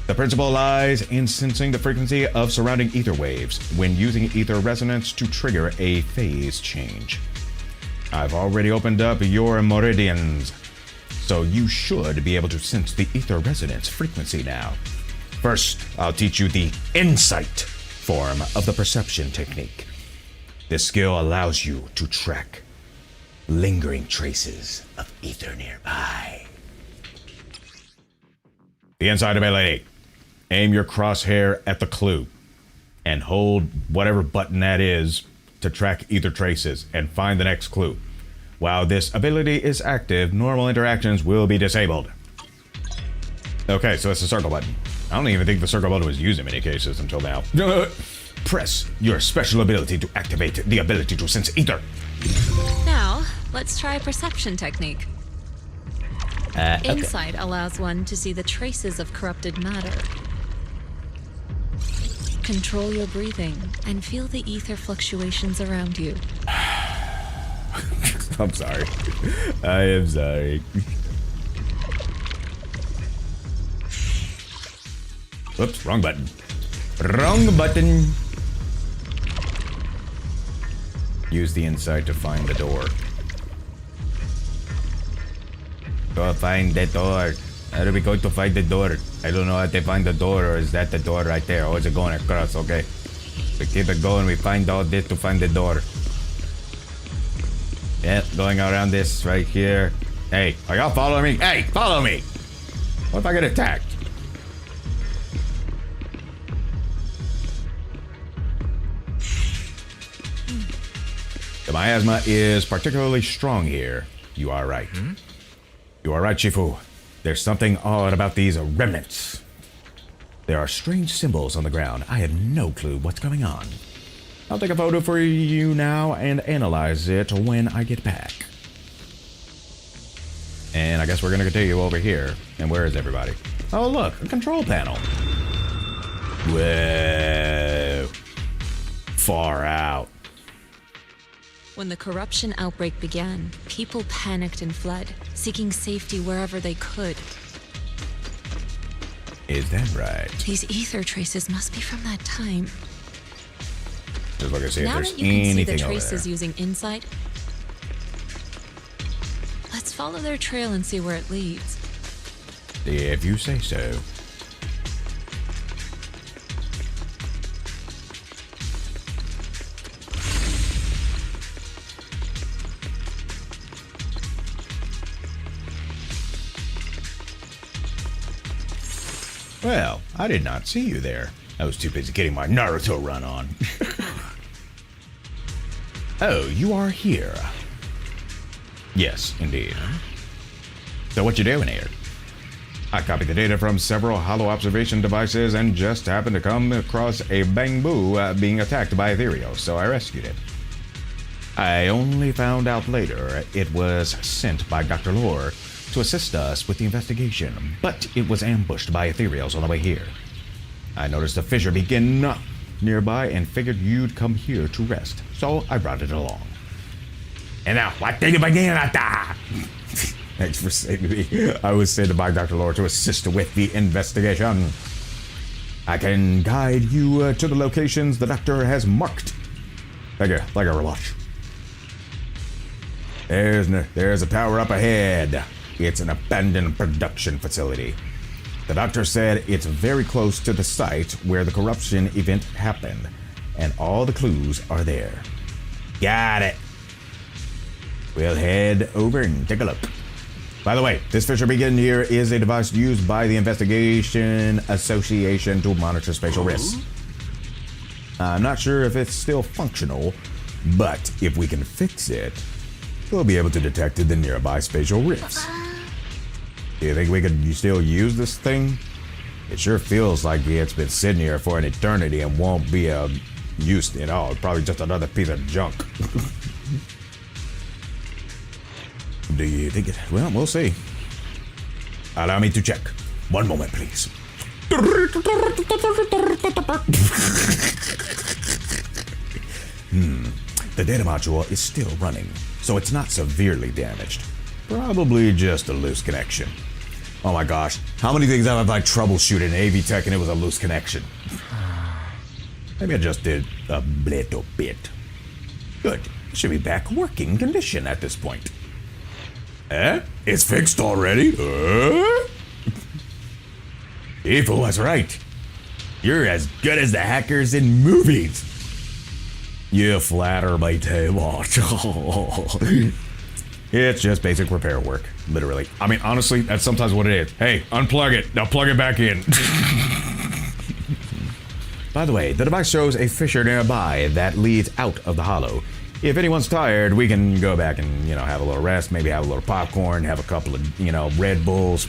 The principle lies in sensing the frequency of surrounding ether waves when using ether resonance to trigger a phase change. I've already opened up your meridians, so you should be able to sense the ether resonance frequency now. First, I'll teach you the insight form of the perception technique. This skill allows you to track lingering traces of ether nearby. The insight ability. Aim your crosshair at the clue and hold whatever button that is to track ether traces and find the next clue. While this ability is active, normal interactions will be disabled. Okay, so it's the circle button. I don't even think the circle button was used in many cases until now. Press your special ability to activate the ability to sense ether. Now, let's try a perception technique. Okay. Insight allows one to see the traces of corrupted matter. Control your breathing and feel the ether fluctuations around you. I'm sorry. I am sorry. Whoops, wrong button. Wrong button. Use the insight to find the door. Go find the door. How are we going to find the door? I don't know how to find the door, or is that the door right there? Or is it going across? Okay. We keep it going. We find all this to find the door. Yeah, going around this right here. Hey, are y'all following me? Hey, follow me! What if I get attacked? The miasma is particularly strong here. You are right. You are right, Shifu. There's something odd about these remnants. There are strange symbols on the ground. I have no clue what's going on. I'll take a photo for you now and analyze it when I get back. And I guess we're gonna continue over here. And where is everybody? Oh look, a control panel. Whoa. Far out. When the corruption outbreak began, people panicked and fled, seeking safety wherever they could. Is that right? These ether traces must be from that time. Just look and see if Now there's that you can see the anything over traces there. using insight, let's follow their trail and see where it leads. If you say so. Well, I did not see you there. I was too busy getting my Naruto run on. Oh, you are here. Yes, indeed. So what you doing here? I copied the data from several hollow observation devices and just happened to come across a bamboo being attacked by ethereal, so I rescued it. I only found out later it was sent by Dr. Lore to assist us with the investigation, but it was ambushed by ethereals on the way here. I noticed a fissure begin nearby and figured you'd come here to rest, so I brought it along. And now, what did you begin at that? Thanks for saving me. I was sent by Dr. Lore to assist with the investigation. I can guide you to the locations the doctor has marked. Like a watch. There's a tower up ahead. It's an abandoned production facility. The doctor said it's very close to the site where the corruption event happened, and all the clues are there. Got it. We'll head over and take a look. By the way, this fissure beacon here is a device used by the Investigation Association to monitor spatial risks. I'm not sure if it's still functional, but if we can fix it, we'll be able to detect the nearby spatial rifts. Do you think we could still use this thing? It sure feels like it's been sitting here for an eternity and won't be used at all. Probably just another piece of junk. Do you think it? Well, we'll see. Allow me to check. One moment, please. The data module is still running, so it's not severely damaged. Probably just a loose connection. Oh my gosh, how many things have I troubleshooted in AV Tech and it was a loose connection? Maybe I just did a little bit. Good, it should be back working condition at this point. It's fixed already? Ifu was right. You're as good as the hackers in movies. You flatter me too much. It's just basic repair work, literally. I mean, honestly, that's sometimes what it is. Hey, unplug it. Now plug it back in. By the way, the device shows a fissure nearby that leads out of the hollow. If anyone's tired, we can go back and, have a little rest, maybe have a little popcorn, have a couple of, Red Bulls.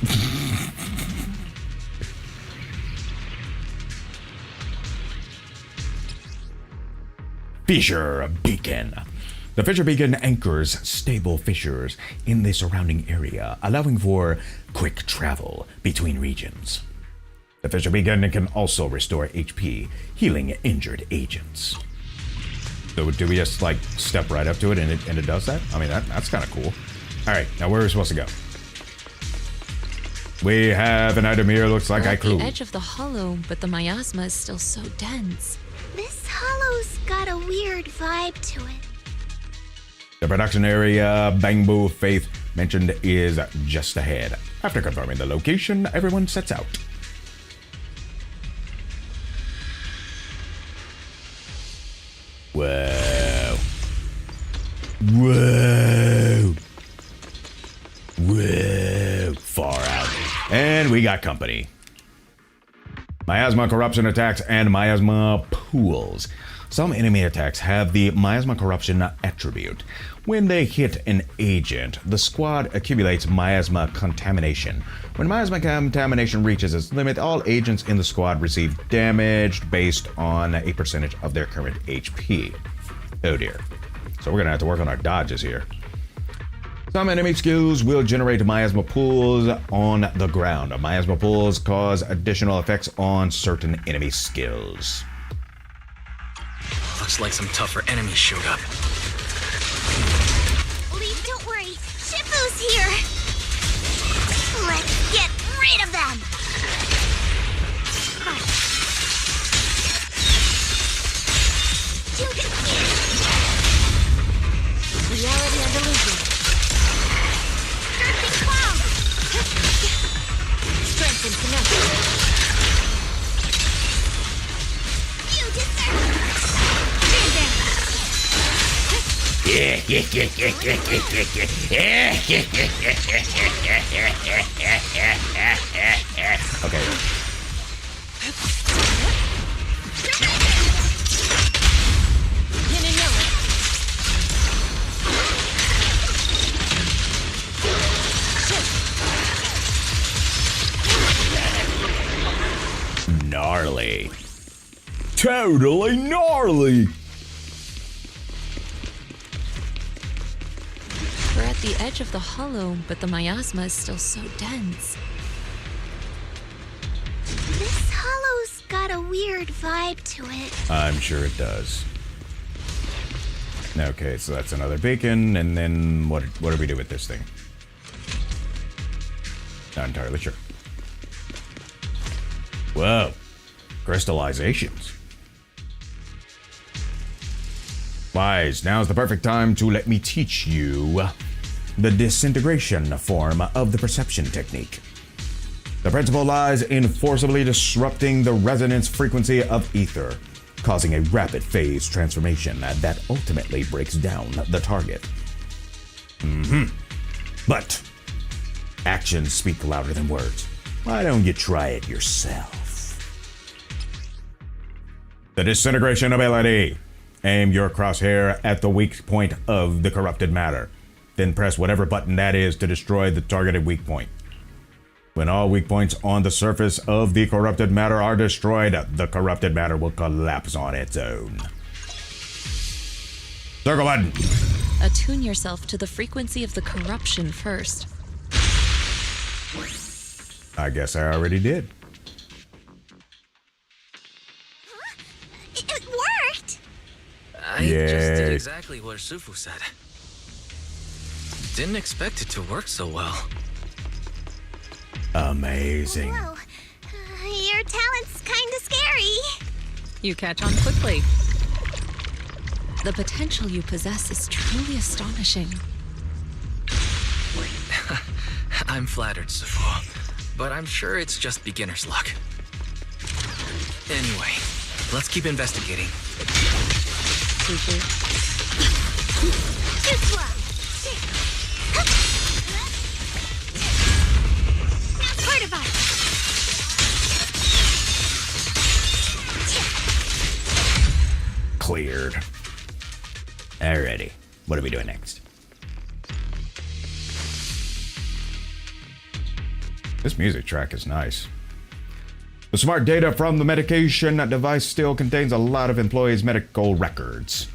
Fissure beacon. The fissure beacon anchors stable fissures in the surrounding area, allowing for quick travel between regions. The fissure beacon can also restore HP, healing injured agents. So do we just step right up to it and it does that? I mean, that's kind of cool. All right, now where are we supposed to go? We have an item here. Looks like We're I at clue. the edge of the hollow, but the miasma is still so dense. This hollow's got a weird vibe to it. The production area Bangbo Faith mentioned is just ahead. After confirming the location, everyone sets out. Whoa. Whoa. we got company. Miasma corruption attacks and miasma pools. Some enemy attacks have the miasma corruption attribute. When they hit an agent, the squad accumulates miasma contamination. When miasma contamination reaches its limit, all agents in the squad receive damage based on a percentage of their current HP. Oh dear. So we're gonna have to work on our dodges here. Some enemy skills will generate miasma pools on the ground. Miasma pools cause additional effects on certain enemy skills. Looks like some tougher enemies showed up. Lee, don't worry. Shifu's here. Let's get rid of them. Reality and illusion. Drifting cloud. Strength and connection. You deserve. Okay. Yin and yang. Gnarly. Totally gnarly. We're at the edge of the hollow, but the miasma is still so dense. This hollow's got a weird vibe to it. I'm sure it does. Okay, so that's another beacon, and then what do we do with this thing? Not entirely sure. Whoa. Crystallizations. Wise, now's the perfect time to let me teach you the disintegration form of the perception technique. The principle lies in forcibly disrupting the resonance frequency of ether, causing a rapid phase transformation that ultimately breaks down the target. But actions speak louder than words. Why don't you try it yourself? The disintegration ability. Aim your crosshair at the weak point of the corrupted matter. Then press whatever button that is to destroy the targeted weak point. When all weak points on the surface of the corrupted matter are destroyed, the corrupted matter will collapse on its own. Circle button. Attune yourself to the frequency of the corruption first. I guess I already did. It worked! I just did exactly what Sufu said. Didn't expect it to work so well. Amazing. Whoa. Your talent's kinda scary. You catch on quickly. The potential you possess is truly astonishing. I'm flattered, Sufu, but I'm sure it's just beginner's luck. Anyway, let's keep investigating. Cleared. Alrighty. What are we doing next? This music track is nice. The smart data from the medication device still contains a lot of employees' medical records.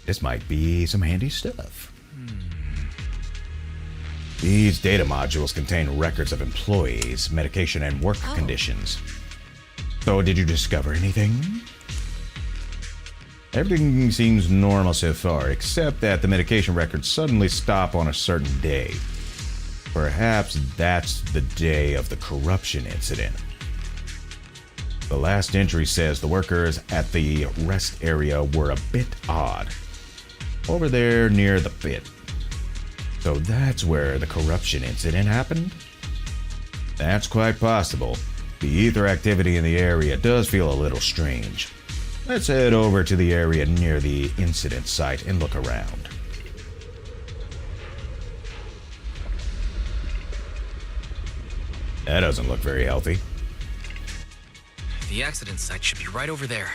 This might be some handy stuff. These data modules contain records of employees, medication, and work conditions. So, did you discover anything? Everything seems normal so far, except that the medication records suddenly stop on a certain day. Perhaps that's the day of the corruption incident. The last entry says the workers at the rest area were a bit odd. Over there near the pit. So that's where the corruption incident happened? That's quite possible. The ether activity in the area does feel a little strange. Let's head over to the area near the incident site and look around. That doesn't look very healthy. The accident site should be right over there.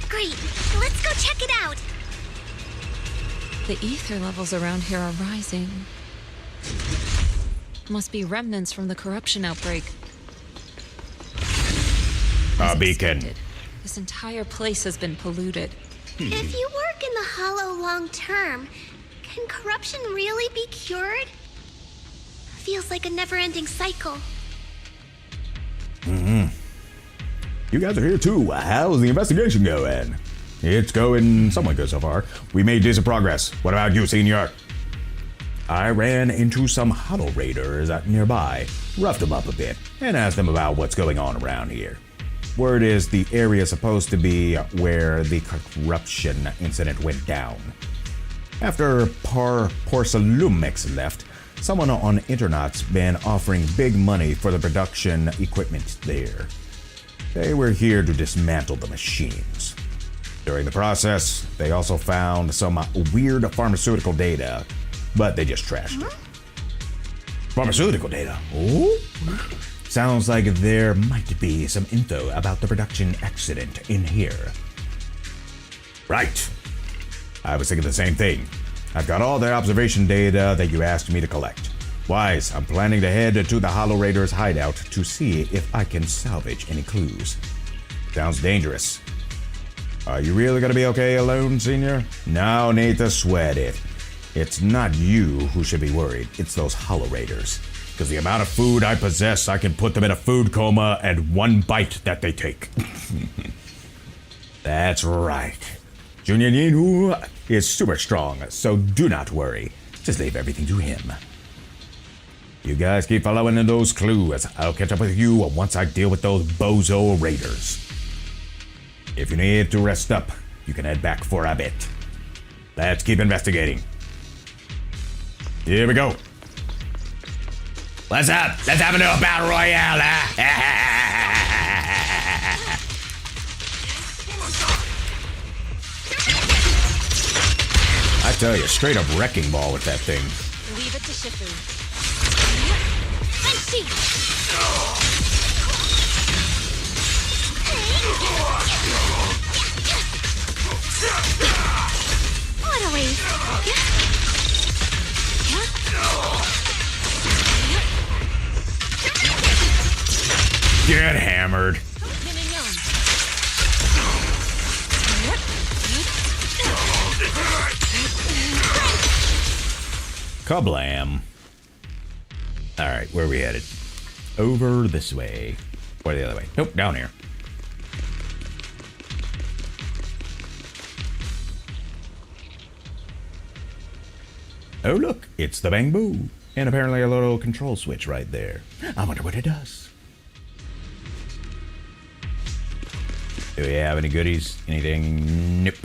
Great. Let's go check it out. The ether levels around here are rising. Must be remnants from the corruption outbreak. As Beacon. expected, this entire place has been polluted. If you work in the Hollow long term, can corruption really be cured? Feels like a never-ending cycle. You guys are here too. How's the investigation going? It's going somewhat good so far. We made decent progress. What about you, Senior? I ran into some Hollow Raiders nearby, roughed them up a bit, and asked them about what's going on around here. Word is the area is supposed to be where the corruption incident went down. After Porsalumix left, someone on internet's been offering big money for the production equipment there. They were here to dismantle the machines. During the process, they also found some weird pharmaceutical data, but they just trashed it. Pharmaceutical data? Oh? Sounds like there might be some info about the production accident in here. Right. I was thinking the same thing. I've got all the observation data that you asked me to collect. Wise, I'm planning to head to the Hollow Raiders' hideout to see if I can salvage any clues. Sounds dangerous. Are you really gonna be okay alone, Senior? No need to sweat it. It's not you who should be worried, it's those Hollow Raiders. Because the amount of food I possess, I can put them in a food coma at one bite that they take. That's right. Junior Yinu is super strong, so do not worry. Just leave everything to him. You guys keep following in those clues. I'll catch up with you once I deal with those bozo raiders. If you need to rest up, you can head back for a bit. Let's keep investigating. Here we go. What's up? Let's have a little battle royale. I tell you, straight up wrecking ball with that thing. Leave it to Shifu. What a waste. Get hammered. Kablam. Alright, where are we headed? Over this way. Or the other way. Nope, down here. Oh look, it's the bamboo. And apparently a little control switch right there. I wonder what it does. Do we have any goodies? Anything? Nope,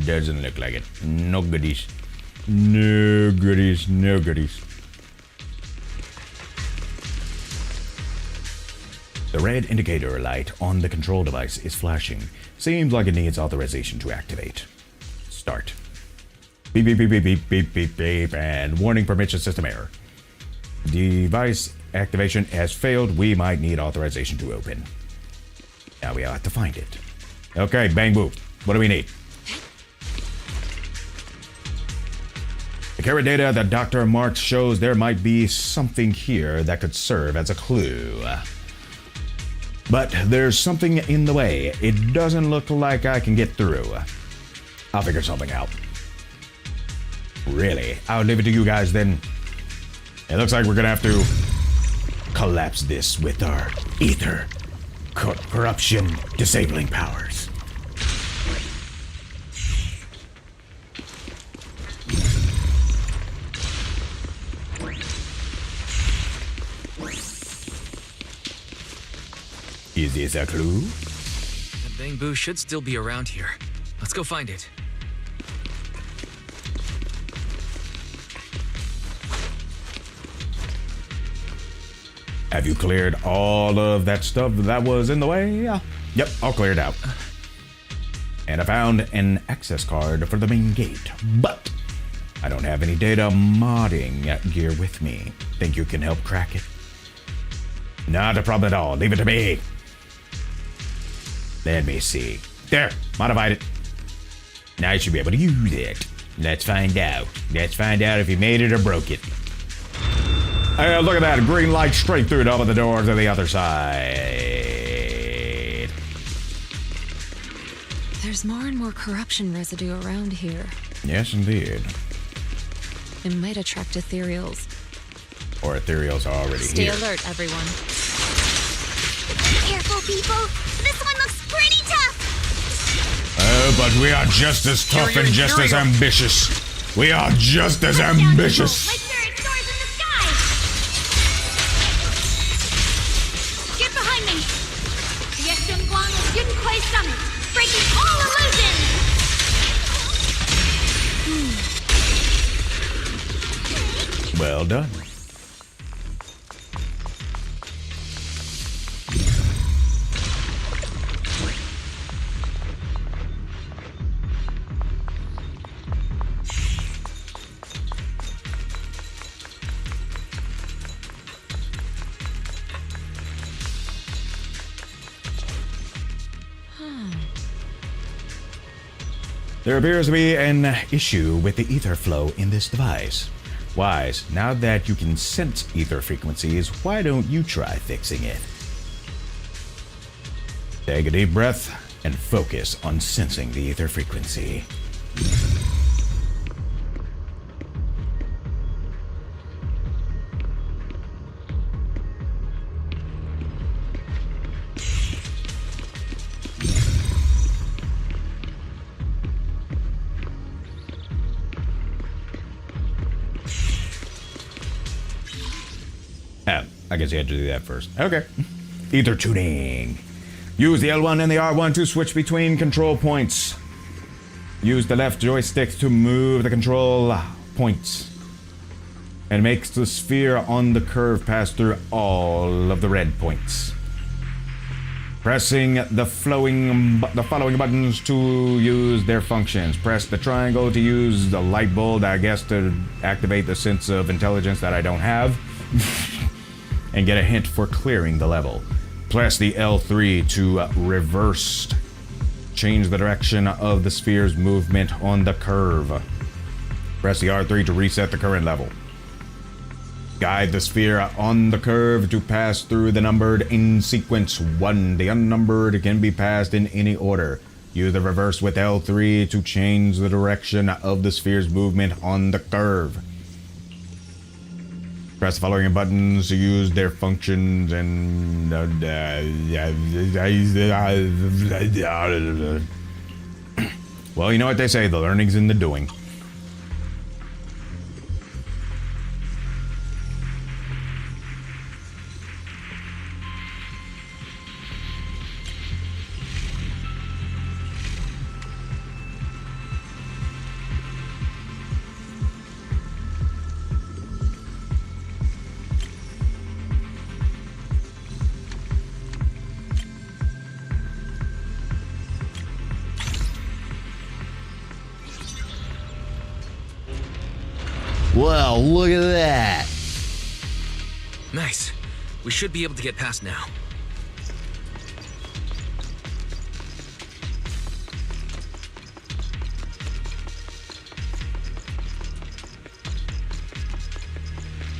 doesn't look like it. No goodies. No goodies, no goodies. The red indicator light on the control device is flashing. Seems like it needs authorization to activate. Start. Beep, beep, beep, beep, beep, beep, beep, beep, and warning permission system error. Device activation has failed. We might need authorization to open. Now we have to find it. Okay, bang boo. What do we need? The camera data that Dr. Marks shows there might be something here that could serve as a clue. But there's something in the way. It doesn't look like I can get through. I'll figure something out. Really? I'll leave it to you guys then. It looks like we're gonna have to collapse this with our ether corruption disabling powers. Is this a clue? The bamboo should still be around here. Let's go find it. Have you cleared all of that stuff that was in the way? Yeah. Yep, all cleared out. And I found an access card for the main gate. But I don't have any data modding gear with me. Think you can help crack it? Not a problem at all. Leave it to me. Let me see. There, modified it. Now you should be able to use it. Let's find out. Let's find out if you made it or broke it. Hey, look at that. Green light straight through to open the door to the other side. There's more and more corruption residue around here. Yes, indeed. It might attract ethereals. Or ethereals are already Stay here. alert, everyone. Careful, people. This one looks pretty tough. Oh, but we are just as tough and just as ambitious. We are just as ambitious. Like there are stars in the sky. Get behind me. Yukui Summit, breaking all illusions. Well done. There appears to be an issue with the ether flow in this device. Wise, now that you can sense ether frequencies, why don't you try fixing it? Take a deep breath and focus on sensing the ether frequency. I guess you had to do that first. Okay. Ether tuning. Use the L1 and the R1 to switch between control points. Use the left joystick to move the control points. And makes the sphere on the curve pass through all of the red points. Pressing the following buttons to use their functions. Press the triangle to use the light bulb, I guess, to activate the sense of intelligence that I don't have. And get a hint for clearing the level. Press the L3 to reverse. Change the direction of the sphere's movement on the curve. Press the R3 to reset the current level. Guide the sphere on the curve to pass through the numbered in sequence 1. The unnumbered can be passed in any order. Use the reverse with L3 to change the direction of the sphere's movement on the curve. Press the following buttons to use their functions and... Well, you know what they say, the learning's in the doing. Wow, look at that! Nice. We should be able to get past now.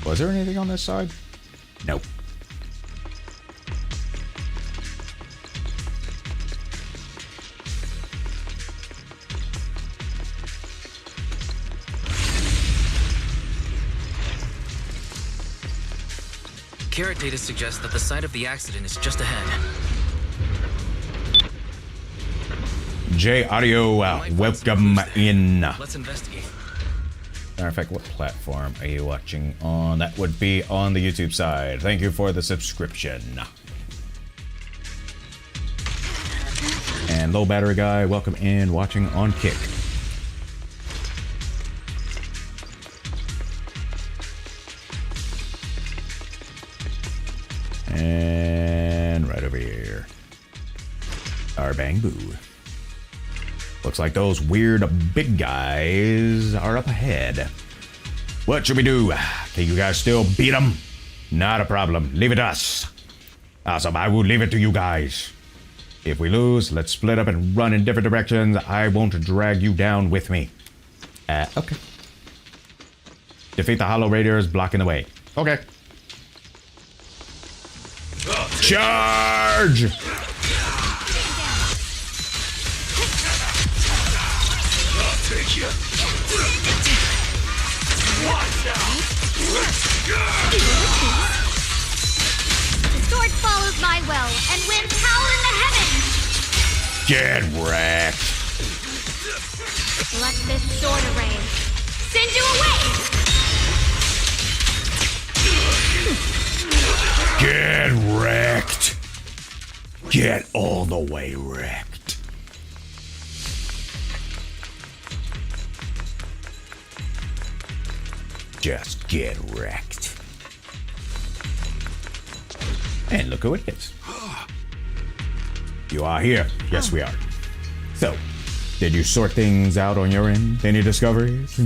Was there anything on this side? Nope. Carrot data suggests that the site of the accident is just ahead. J Audio, welcome in. Let's investigate. Matter of fact, what platform are you watching on? That would be on the YouTube side. Thank you for the subscription. And Low Battery Guy, welcome in, watching on Kick. And right over here, our Bang Boo. What Looks like those weird big guys are up ahead. What should we do? Can you guys still beat them? Not a problem. Leave it to us. Awesome. I will leave it to you guys. If we lose, let's split up and run in different directions. I won't drag you down with me. Okay. Defeat the Hollow Raiders blocking the way. Okay. Charge! The sword follows my will, and winds howl in the heavens! Get wrecked! Let this sword array send you away! Get wrecked! Get all the way wrecked. Just get wrecked. And look who it is. You are here. Yes, we are. So, did you sort things out on your end? Any discoveries?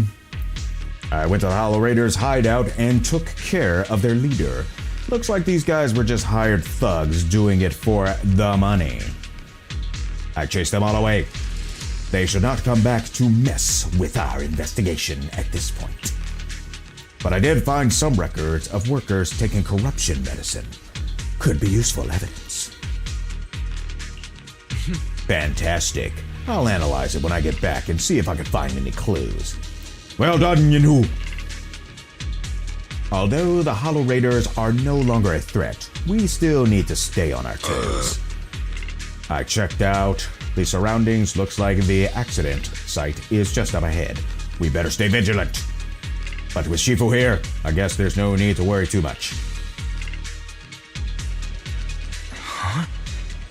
I went to the Hollow Raiders' hideout and took care of their leader. Looks like these guys were just hired thugs doing it for the money. I chased them all away. They should not come back to mess with our investigation at this point. But I did find some records of workers taking corruption medicine. Could be useful evidence. Fantastic. I'll analyze it when I get back and see if I can find any clues. Well done, Yinhu. Although the Hollow Raiders are no longer a threat, we still need to stay on our toes. I checked out the surroundings. Looks like the accident site is just up ahead. We better stay vigilant. But with Shifu here, I guess there's no need to worry too much. Huh?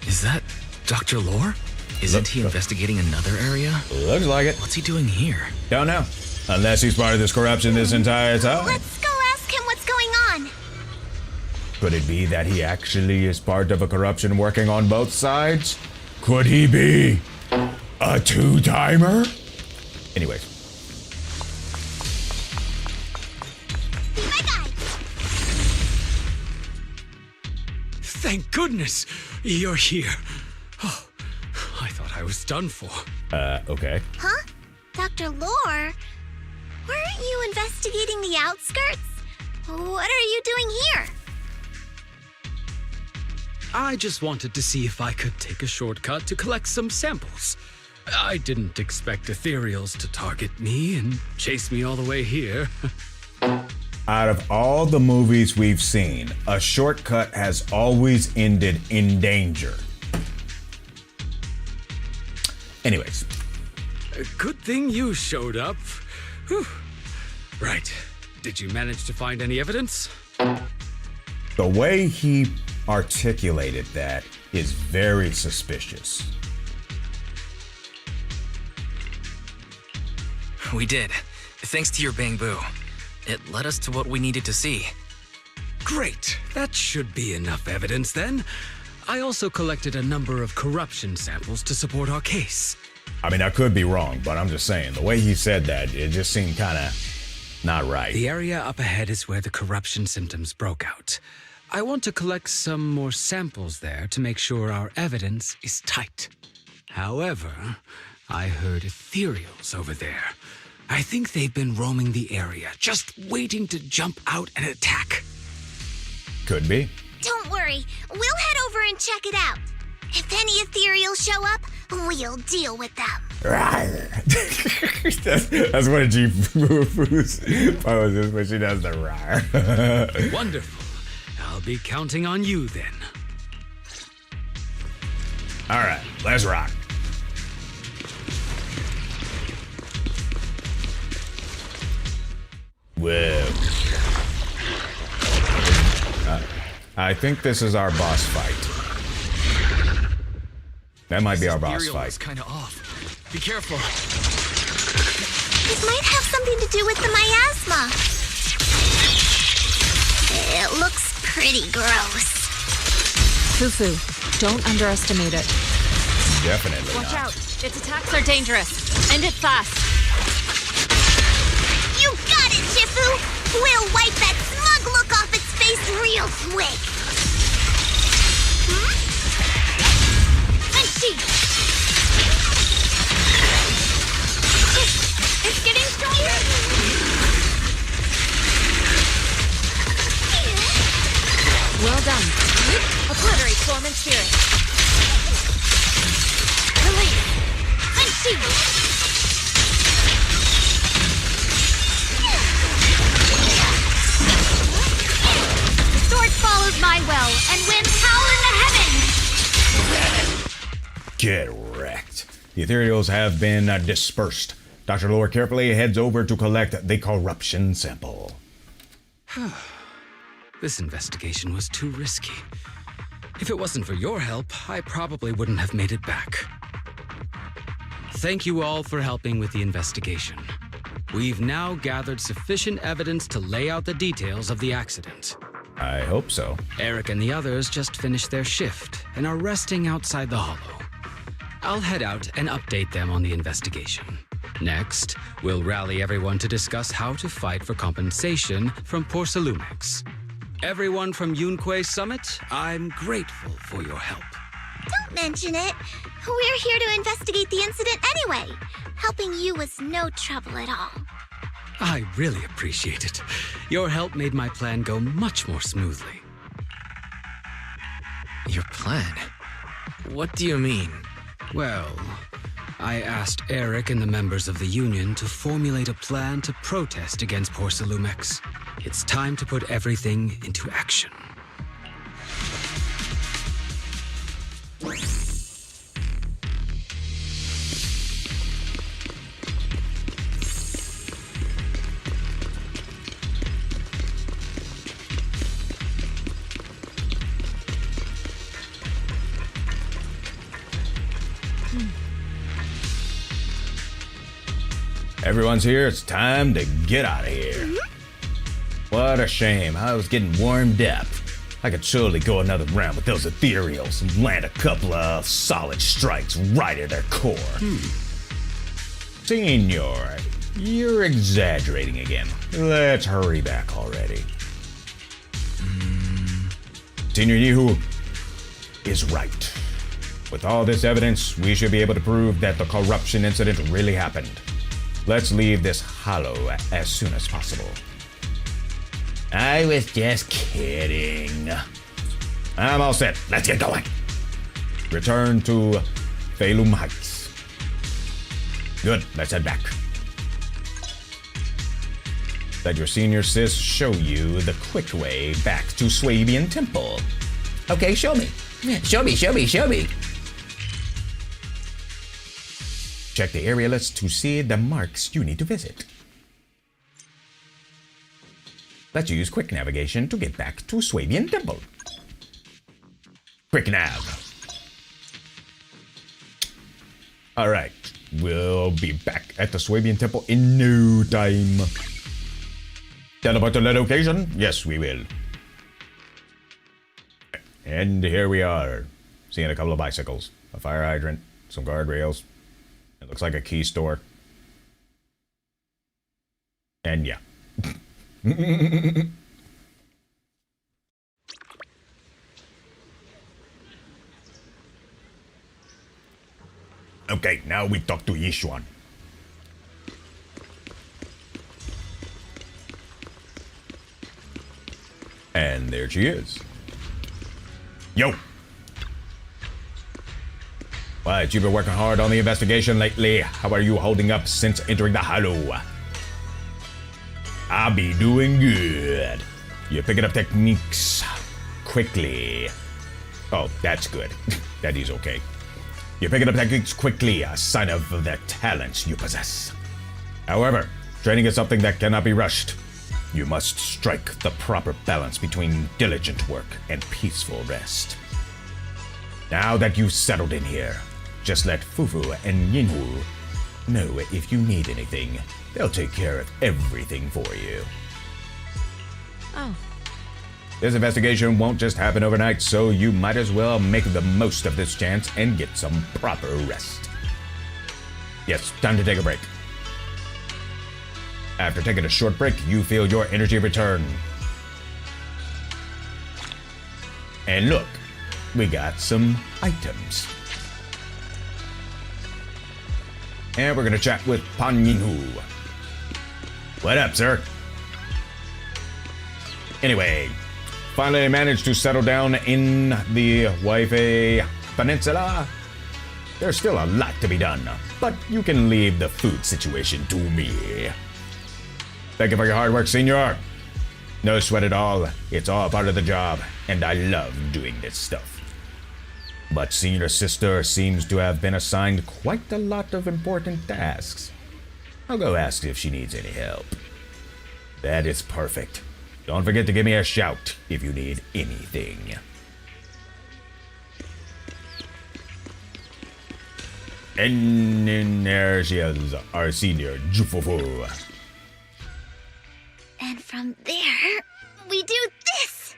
Is that Dr. Lore? Isn't he investigating another area? Looks like it. What's he doing here? Don't know. Unless he's part of this corruption this entire time. Let's go ask him what's going on. Could it be that he actually is part of a corruption working on both sides? Could he be a two-timer? Anyways. My guy. Thank goodness you're here. Oh, I thought I was done for. Okay. Huh? Dr. Lore? Weren't you investigating the outskirts? What are you doing here? I just wanted to see if I could take a shortcut to collect some samples. I didn't expect ethereals to target me and chase me all the way here. Out of all the movies we've seen, a shortcut has always ended in danger. Anyways. Good thing you showed up. Whew. Right. Did you manage to find any evidence? The way he articulated that is very suspicious. We did. Thanks to your bamboo. It led us to what we needed to see. Great. That should be enough evidence then. I also collected a number of corruption samples to support our case. I mean, I could be wrong, but I'm just saying, the way he said that, it just seemed kind of not right. The area up ahead is where the corruption symptoms broke out. I want to collect some more samples there to make sure our evidence is tight. However, I heard ethereals over there. I think they've been roaming the area, just waiting to jump out and attack. Could be. Don't worry. We'll head over and check it out. If any ethereals show up, we'll deal with them. That's what G poses when she does the rawr. Wonderful. I'll be counting on you then. All right, let's rock. Whoa. I think this is our boss fight. That might be our boss fight. Is kind of off. Be careful. It might have something to do with the miasma. It looks pretty gross. Fufu, don't underestimate it. Definitely Watch not. out. Its attacks are dangerous. End it fast. You got it, Shifu! We'll wipe that smug look off its face real quick! Punchy! It's getting stronger! Well done. Obliterate Storm and Spirit. Release. Punchy! The sword follows my well and wins power in the heavens! Get wrecked. The ethereals have been dispersed. Dr. Lore carefully heads over to collect the corruption sample. This investigation was too risky. If it wasn't for your help, I probably wouldn't have made it back. Thank you all for helping with the investigation. We've now gathered sufficient evidence to lay out the details of the accident. I hope so. Eric and the others just finished their shift and are resting outside the hollow. I'll head out and update them on the investigation. Next, we'll rally everyone to discuss how to fight for compensation from Porcelumex. Everyone from Yukui Summit, I'm grateful for your help. Don't mention it. We're here to investigate the incident anyway. Helping you was no trouble at all. I really appreciate it. Your help made my plan go much more smoothly. Your plan? What do you mean? Well, I asked Eric and the members of the Union to formulate a plan to protest against Porcelumex. It's time to put everything into action. Everyone's here. It's time to get out of here. What a shame. I was getting warmed up. I could surely go another round with those ethereals and land a couple of solid strikes right at their core. Senor, you're exaggerating again. Let's hurry back already. Senor Yihu is right. With all this evidence, we should be able to prove that the corruption incident really happened. Let's leave this hollow as soon as possible. I was just kidding. I'm all set. Let's get going. Return to Phalum Heights. Good. Let's head back. Let your senior sis show you the quick way back to Swabian Temple. Okay, show me. Show me. Check the area list to see the marks you need to visit. Let's use quick navigation to get back to Swabian Temple. Quick nav. Alright, we'll be back at the Swabian Temple in no time. Teleport to the location? Yes, we will. And here we are, seeing a couple of bicycles, a fire hydrant, some guardrails. It looks like a key store. And yeah. Okay, now we talk to Yishuan. And there she is. Yo! What, you've been working hard on the investigation lately? How are you holding up since entering the hollow? I'll be doing good. You're picking up techniques quickly. Oh, that's good. That is okay. You're picking up techniques quickly, a sign of the talents you possess. However, training is something that cannot be rushed. You must strike the proper balance between diligent work and peaceful rest. Now that you've settled in here, just let Fufu and Yinhu know if you need anything. They'll take care of everything for you. Oh. This investigation won't just happen overnight, so you might as well make the most of this chance and get some proper rest. Yes, time to take a break. After taking a short break, you feel your energy return. And look, we got some items. And we're gonna chat with Pan Yinhu. What up, sir? Anyway, finally managed to settle down in the Yukui Peninsula. There's still a lot to be done, but you can leave the food situation to me. Thank you for your hard work, Senior. No sweat at all. It's all part of the job, and I love doing this stuff. But Senior Sister seems to have been assigned quite a lot of important tasks. I'll go ask if she needs any help. That is perfect. Don't forget to give me a shout if you need anything. And then there she is, our Senior Jufufu. And from there, we do this!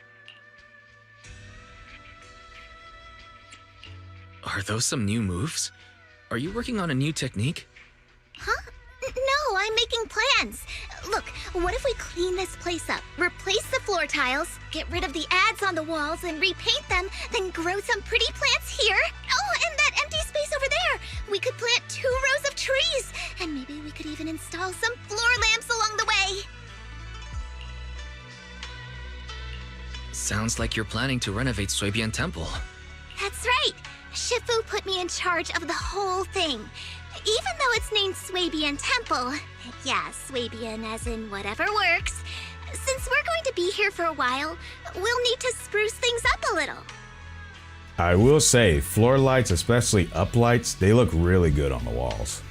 Are those some new moves? Are you working on a new technique? Huh? No, I'm making plans. Look, what if we clean this place up, replace the floor tiles, get rid of the ads on the walls and repaint them, then grow some pretty plants here? Oh, and that empty space over there! We could plant 2 rows of trees, and maybe we could even install some floor lamps along the way. Sounds like you're planning to renovate Suibian Temple. That's right. Shifu put me in charge of the whole thing. Even though it's named Swabian Temple. Yeah, Swabian as in whatever works. Since we're going to be here for a while, we'll need to spruce things up a little. I will say, floor lights, especially up lights, they look really good on the walls.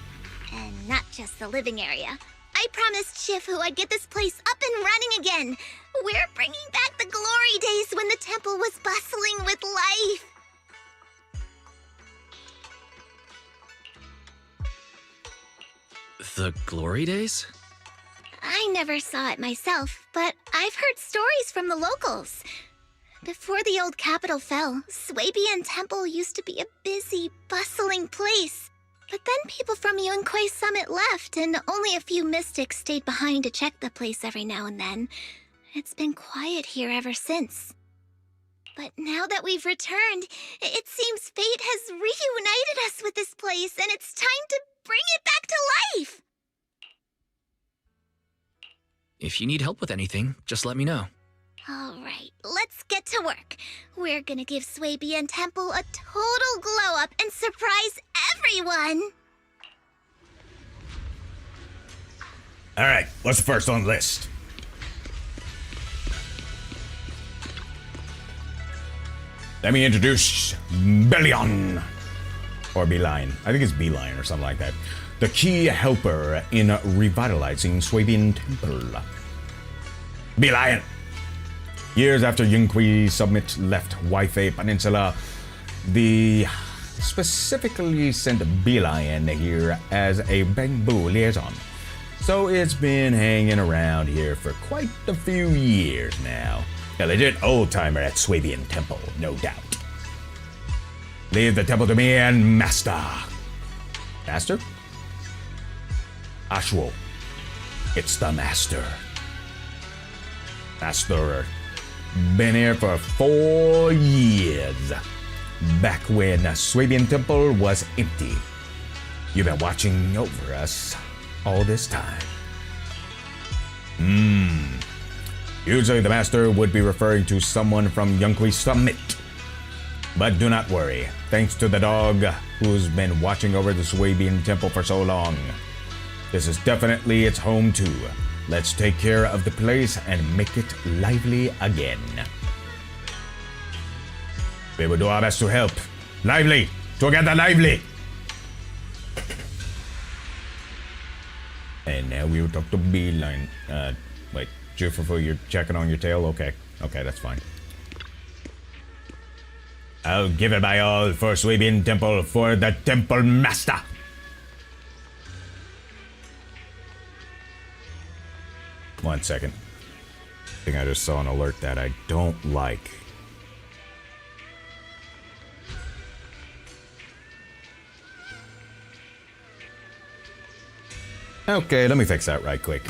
And not just the living area. I promised Shifu I'd get this place up and running again. We're bringing back the glory days when the temple was bustling with life. The glory days? I never saw it myself, but I've heard stories from the locals. Before the old capital fell, Swabian Temple used to be a busy, bustling place. But then people from Yukui Summit left, and only a few mystics stayed behind to check the place every now and then. It's been quiet here ever since. But now that we've returned, it seems fate has reunited us with this place, and it's time to bring it back to life! If you need help with anything, just let me know. Alright, let's get to work. We're gonna give Swabian Temple a total glow-up and surprise everyone! Alright, what's the first on the list? Let me introduce Belion. Or Beeline. I think it's Beeline or something like that. The key helper in revitalizing Swabian Temple. Beeline. Years after Yukui Summit left Yukui Peninsula, they specifically sent Beeline here as a bamboo liaison. So it's been hanging around here for quite a few years now. A legit old-timer at Swabian Temple, no doubt. Leave the temple to me and Master. Master? Ashwo. It's the Master. Master. Been here for 4 years. Back when Swabian Temple was empty. You've been watching over us all this time. Usually the Master would be referring to someone from Yukui Summit. But do not worry, thanks to the dog who's been watching over the Swabian Temple for so long. This is definitely its home too. Let's take care of the place and make it lively again. We will do our best to help. Lively! Together lively! And now we will talk to Beeline. Wait, Jufufu, you're checking on your tail? Okay, that's fine. I'll give it my all for Swabian Temple, for the Temple Master. One second. I think I just saw an alert that I don't like. Okay, let me fix that right quick.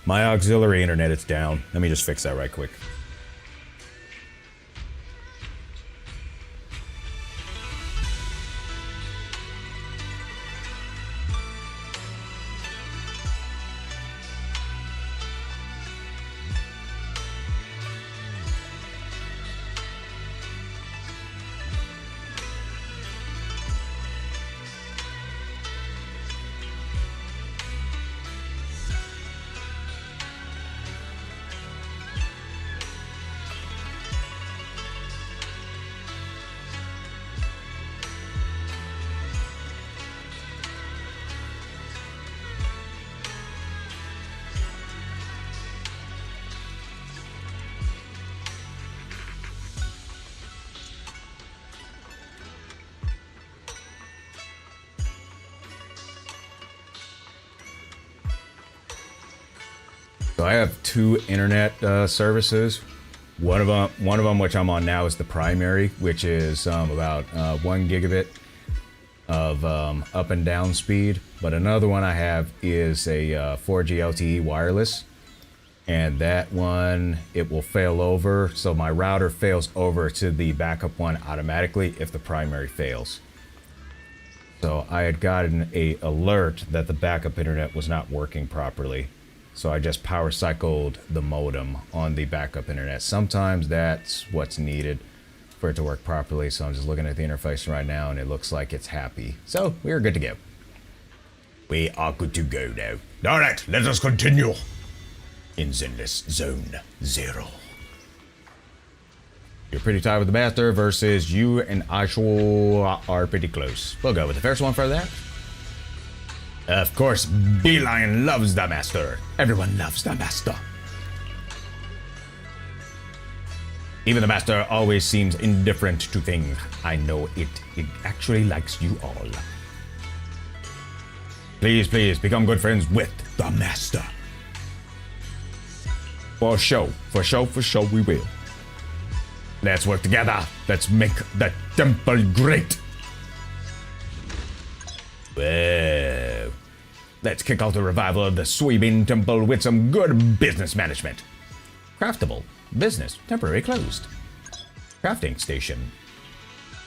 My auxiliary internet is down. Let me just fix that right quick. So I have two internet services. One of them, which I'm on now, is the primary, which is about 1 gigabit of up and down speed. But another one I have is a 4G LTE wireless, and that one, it will fail over. So my router fails over to the backup one automatically if the primary fails. So I had gotten a alert that the backup internet was not working properly. So I just power cycled the modem on the backup internet. Sometimes that's what's needed for it to work properly. So I'm just looking at the interface right now and it looks like it's happy. So we're good to go. We are good to go now. All right, let us continue in Zenless Zone 0. You're pretty tied with the master versus you and Ashua are pretty close. We'll go with the first one for that. Of course, Beeline loves the master. Everyone loves the master. Even the master always seems indifferent to things. I know it. It actually likes you all. Please, please, become good friends with the master. For sure, we will. Let's work together. Let's make the temple great. Whoa. Let's kick off the revival of the Suibin Temple with some good business management. Craftable. Business temporarily closed. Crafting station.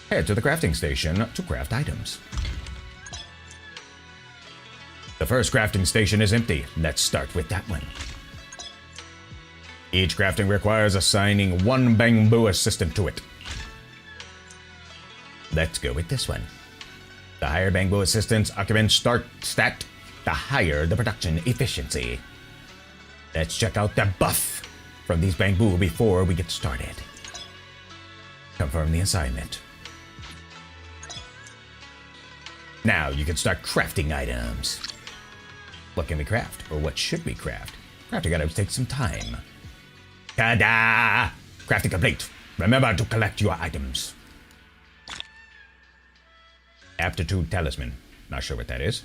Head to the crafting station to craft items. The first crafting station is empty. Let's start with that one. Each crafting requires assigning one bamboo assistant to it. Let's go with this one. The higher bamboo assistant's occupant stat, the higher the production efficiency. Let's check out the buff from these bamboo before we get started. Confirm the assignment. Now you can start crafting items. What can we craft, or what should we craft? Crafting items take some time. Ta-da! Crafting complete. Remember to collect your items. Aptitude Talisman. Not sure what that is.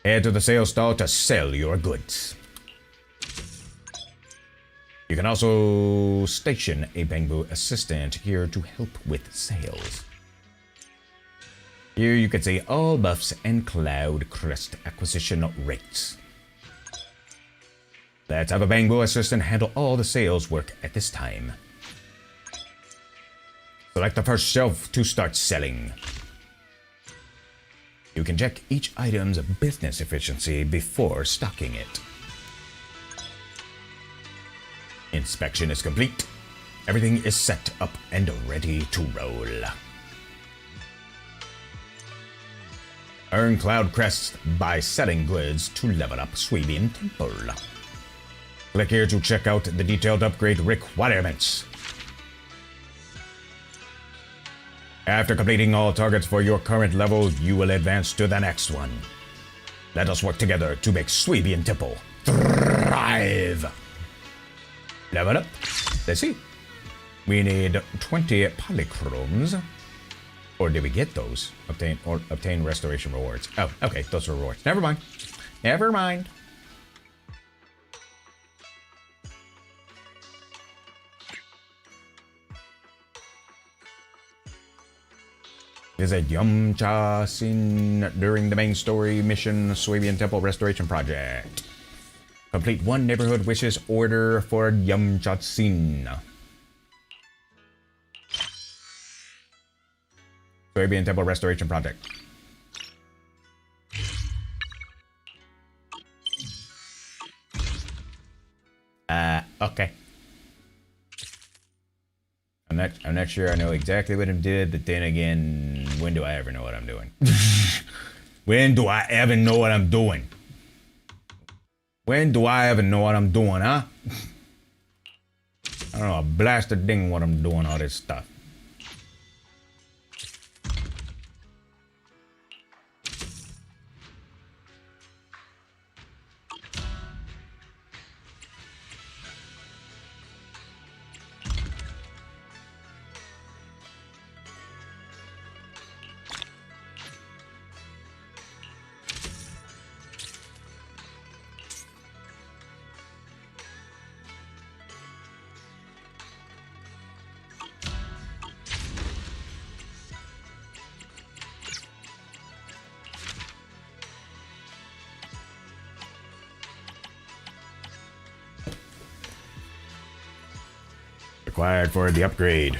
Head to the sales stall to sell your goods. You can also station a bamboo assistant here to help with sales. Here you can see all buffs and cloud crest acquisition rates. Let's have a bamboo assistant handle all the sales work at this time. Select the first shelf to start selling. You can check each item's business efficiency before stocking it. Inspection is complete. Everything is set up and ready to roll. Earn cloud crests by selling goods to level up Suibin Temple. Click here to check out the detailed upgrade requirements. After completing all targets for your current level, you will advance to the next one. Let us work together to make Suibin Temple thrive. Level up. Let's see. We need 20 polychromes. Or did we get those? Obtain restoration rewards. Oh, okay, those are rewards. Never mind. Never mind. Visit Yumcha Sin during the main story mission Swabian Temple Restoration Project. Complete one neighborhood wishes order for Yumcha Sin. Swabian Temple Restoration Project. Okay. I'm not sure I know exactly what I did, but then again, when do I ever know what I'm doing? When do I ever know what I'm doing? When do I ever know what I'm doing, huh? I don't know, a blasted ding what I'm doing, all this stuff. Required for the upgrade.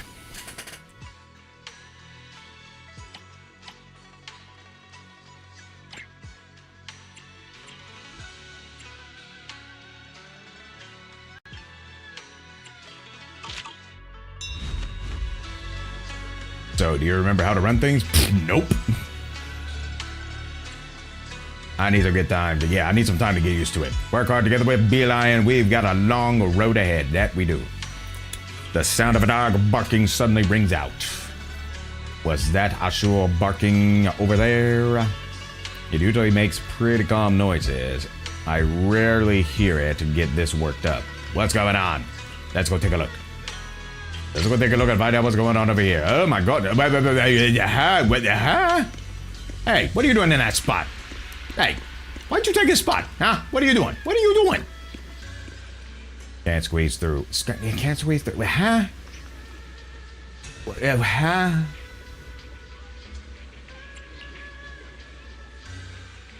So, do you remember how to run things? Nope. I need some good time to, I need some time to get used to it. Work hard together with Beeline. We've got a long road ahead. That we do. The sound of a dog barking suddenly rings out. Was that Ashur barking over there? It usually makes pretty calm noises. I rarely hear it get this worked up. What's going on? Let's go take a look. Let's go take a look and find out what's going on over here. Oh my god. Hey, what are you doing in that spot? Hey, why'd you take his spot? Huh? What are you doing? What are you doing? Can't squeeze through. You can't squeeze through. Huh? Huh?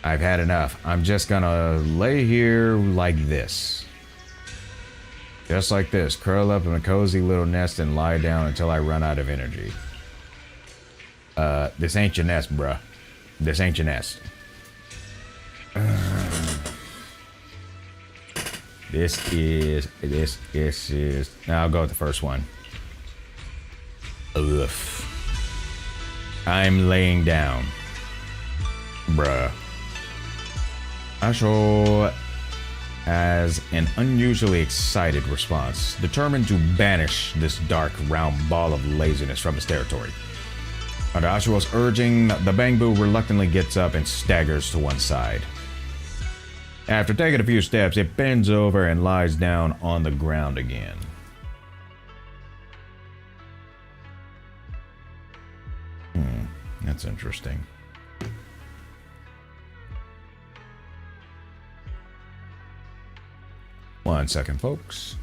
I've had enough. I'm just gonna lay here like this. Just like this. Curl up in a cozy little nest and lie down until I run out of energy. This ain't your nest, bruh. This ain't your nest. This is. Now I'll go with the first one. Ugh. I'm laying down. Bruh. Ashur has an unusually excited response, determined to banish this dark, round ball of laziness from his territory. Under Ashur's urging, the bamboo reluctantly gets up and staggers to one side. After taking a few steps, it bends over and lies down on the ground again. That's interesting. One second, folks.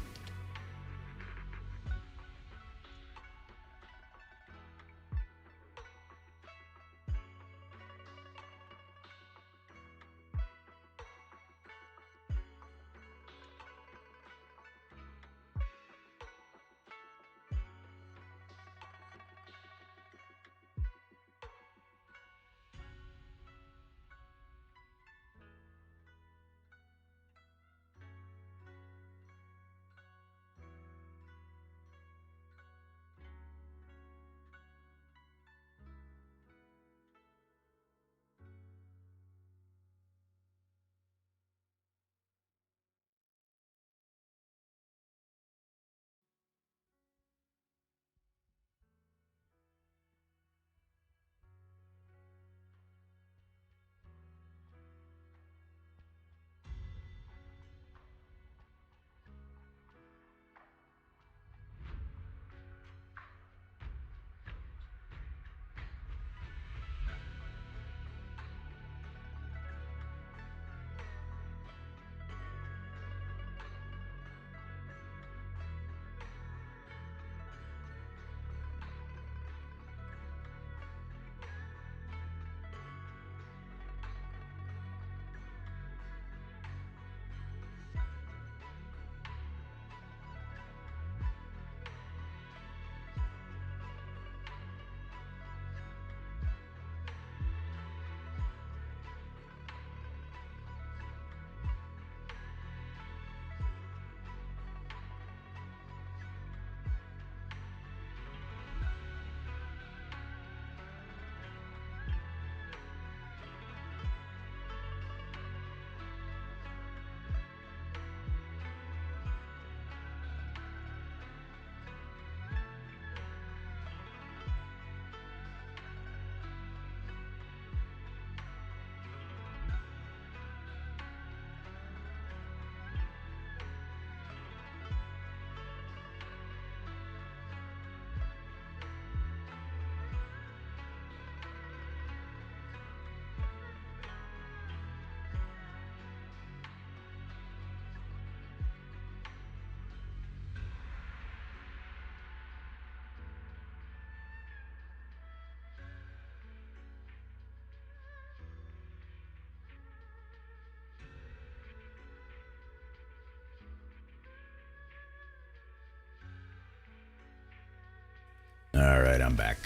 Alright, I'm back.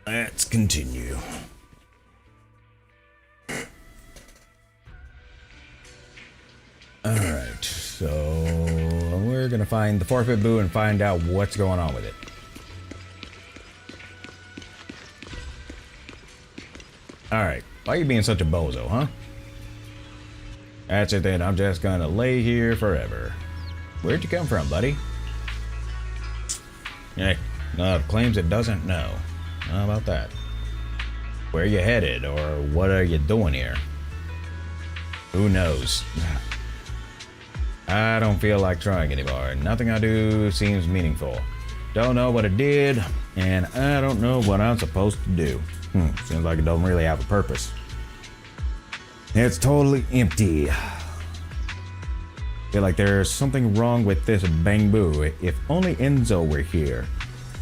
Let's continue. Alright, so we're gonna find the forfeit boo and find out what's going on with it. Alright, why are you being such a bozo, huh? That's it then, I'm just gonna lay here forever. Where'd you come from, buddy? Hey, no, claims it doesn't know. How about that? Where you headed, or what are you doing here? Who knows? I don't feel like trying anymore. Nothing I do seems meaningful. Don't know what I did, and I don't know what I'm supposed to do. Seems like it don't really have a purpose. It's totally empty. Feel like there's something wrong with this bamboo. If only Enzo were here.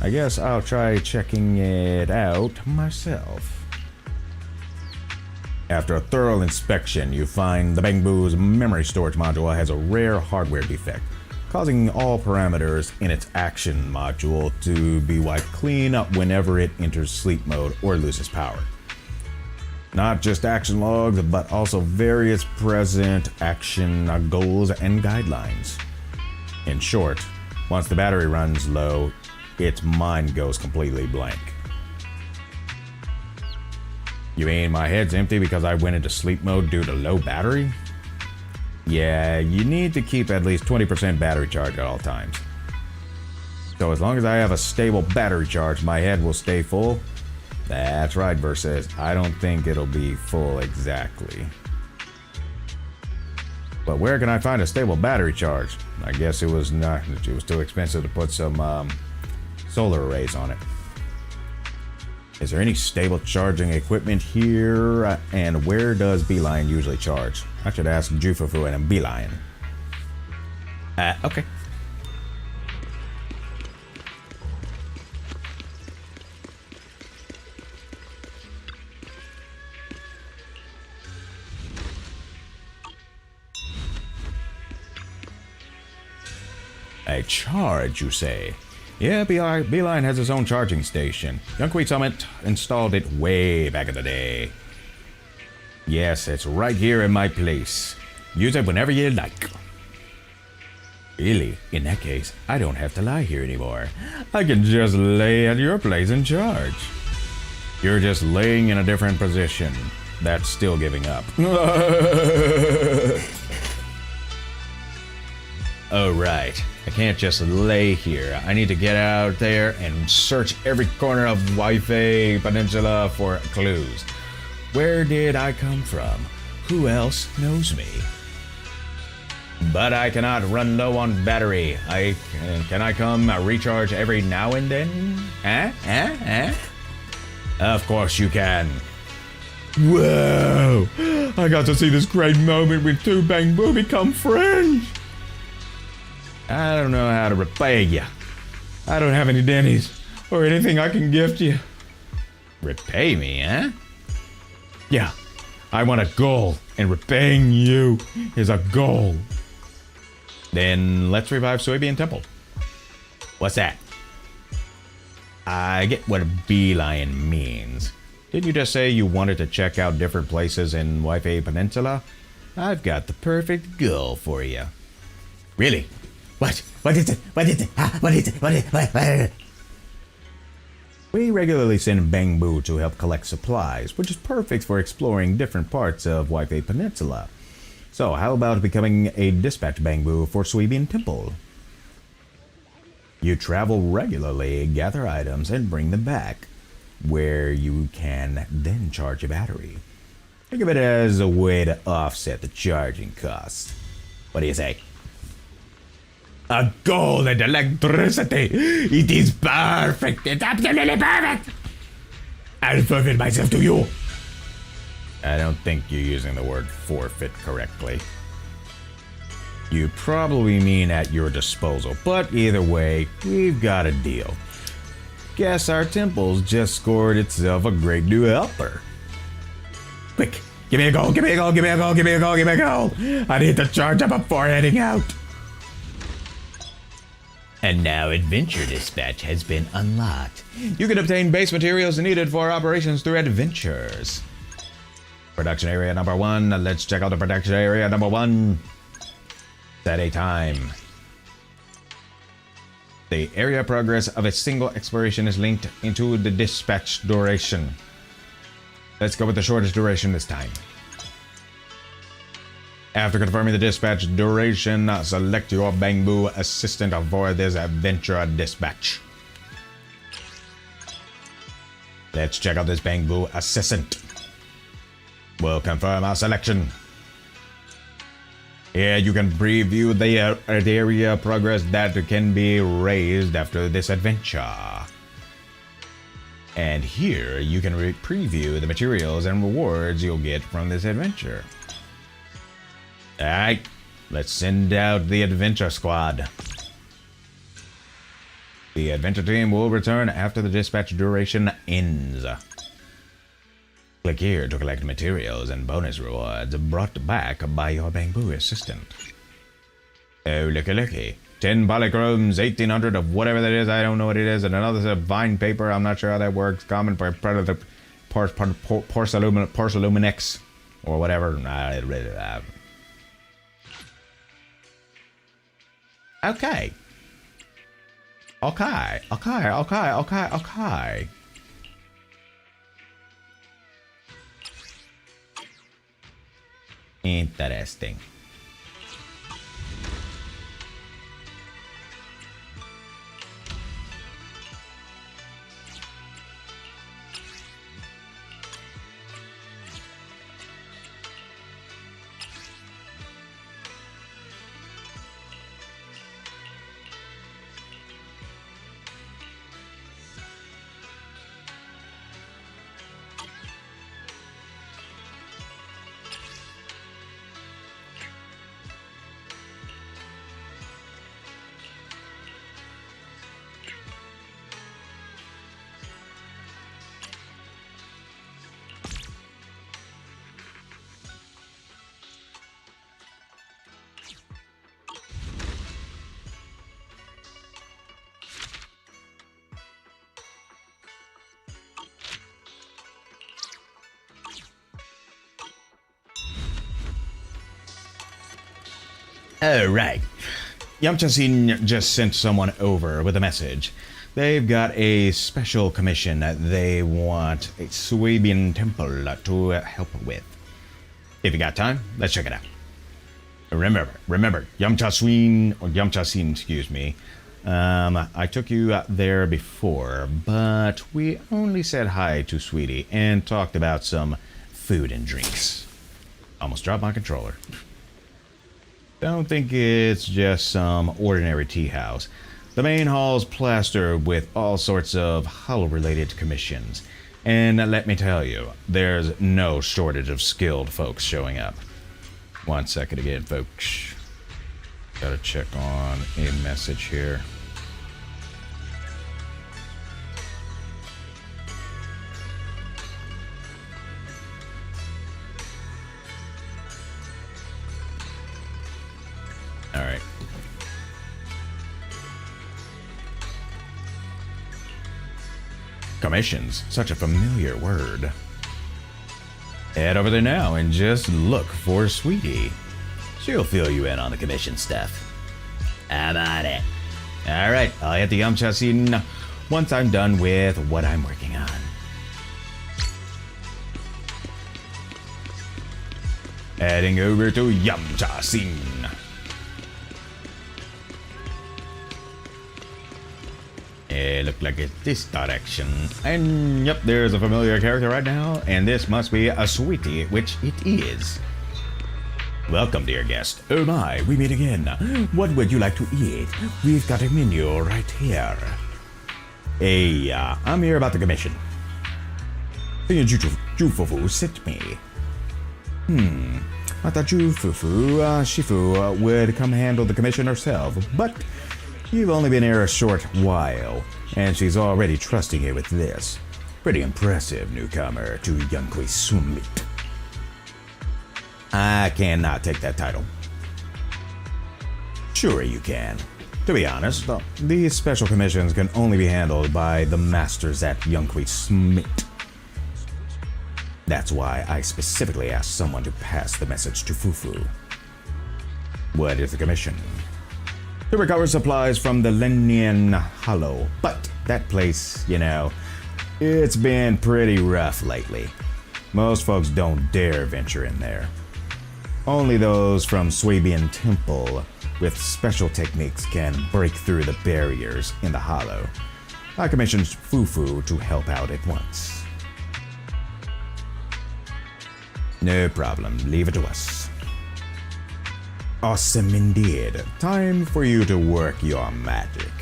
I guess I'll try checking it out myself. After a thorough inspection, you find the bamboo's memory storage module has a rare hardware defect, causing all parameters in its action module to be wiped clean up whenever it enters sleep mode or loses power. Not just action logs, but also various present action goals and guidelines. In short, once the battery runs low, its mind goes completely blank. You mean my head's empty because I went into sleep mode due to low battery? Yeah, you need to keep at least 20% battery charge at all times. So as long as I have a stable battery charge, my head will stay full. That's right, Verse says. I don't think it'll be full exactly. But where can I find a stable battery charge? I guess it was too expensive to put some solar arrays on it. Is there any stable charging equipment here? And where does Beeline usually charge? I should ask Jufufu and Beeline. Okay. A charge, you say? Yeah, Beeline has its own charging station. Yukui Summit installed it way back in the day. Yes, it's right here in my place. Use it whenever you like. Really? In that case, I don't have to lie here anymore. I can just lay at your place and charge. You're just laying in a different position. That's still giving up. Oh, right. I can't just lay here. I need to get out there and search every corner of Wi-Fi Peninsula for clues. Where did I come from? Who else knows me? But I cannot run low on battery. Can I come recharge every now and then? Of course you can. Whoa! I got to see this great moment when two Bangbu become friends. I don't know how to repay you. I don't have any Denny's or anything I can gift you. Repay me, huh? Yeah, I want a goal, and repaying you is a goal. Then let's revive Soybean Temple. What's that? I get what a beeline means. Didn't you just say you wanted to check out different places in Wi-Fi Peninsula? I've got the perfect goal for you. Really? What? What is it? What is it? What is it? What is it? We regularly send Bangbu to help collect supplies, which is perfect for exploring different parts of Wi-Fi Peninsula. So how about becoming a dispatch Bangbu for Soybean Temple? You travel regularly, gather items, and bring them back, where you can then charge a battery. Think of it as a way to offset the charging costs. What do you say? A gold and electricity! It is perfect! It's absolutely perfect! I'll forfeit myself to you! I don't think you're using the word forfeit correctly. You probably mean at your disposal, but either way, we've got a deal. Guess our temple's just scored itself a great new helper. Quick, give me a goal, give me a goal, give me a goal, give me a goal, give me a goal! I need to charge up before heading out. And now Adventure Dispatch has been unlocked. You can obtain base materials needed for operations through adventures. Production area number 1. Let's check out the production area number 1. Set a time. The area progress of a single exploration is linked into the dispatch duration. Let's go with the shortest duration this time. After confirming the dispatch duration, select your Bamboo Assistant for this adventure dispatch. Let's check out this Bamboo Assistant. We'll confirm our selection. Here you can preview the area progress that can be raised after this adventure. And here you can preview the materials and rewards you'll get from this adventure. Alright, let's send out the adventure squad. The adventure team will return after the dispatch duration ends. Click here to collect materials and bonus rewards brought back by your Bamboo Assistant. Oh, looky. 10 polychromes, 1800 of whatever that is, I don't know what it is, and another set of vine paper, I'm not sure how that works. Common for predator, porceluminex, or whatever. Okay. Interesting. Alright. Yamcha just sent someone over with a message. They've got a special commission that they want a Swabian temple to help with. If you got time, let's check it out. Remember, Yamcha, excuse me. I took you out there before, but we only said hi to Sweetie and talked about some food and drinks. Almost dropped my controller. Don't think it's just some ordinary tea house. The main hall's plastered with all sorts of hollow-related commissions. And let me tell you, there's no shortage of skilled folks showing up. 1 second again, folks. Gotta check on a message here. Alright. Commissions, such a familiar word. Head over there now and just look for Sweetie. She'll fill you in on the commission stuff. How about it? Alright, I'll hit the Yamcha scene once I'm done with what I'm working on. Heading over to Yamcha scene. It looked like it's this direction. And yep, there's a familiar character right now, and this must be a Sweetie, which it is. Welcome, dear guest. Oh my, we meet again. What would you like to eat? We've got a menu right here. Hey, I'm here about the commission. Jufufu sent me. I thought Shifu would come handle the commission herself, but you've only been here a short while, and she's already trusting you with this. Pretty impressive, newcomer to Yukui Summit. I cannot take that title. Sure you can. To be honest, these special commissions can only be handled by the masters at Yukui Summit. That's why I specifically asked someone to pass the message to Fufu. What is the commission? To recover supplies from the Lemnian Hollow, but that place, it's been pretty rough lately. Most folks don't dare venture in there. Only those from Swabian Temple with special techniques can break through the barriers in the Hollow. I commissioned Fufu to help out at once. No problem, leave it to us. Awesome indeed. Time for you to work your magic.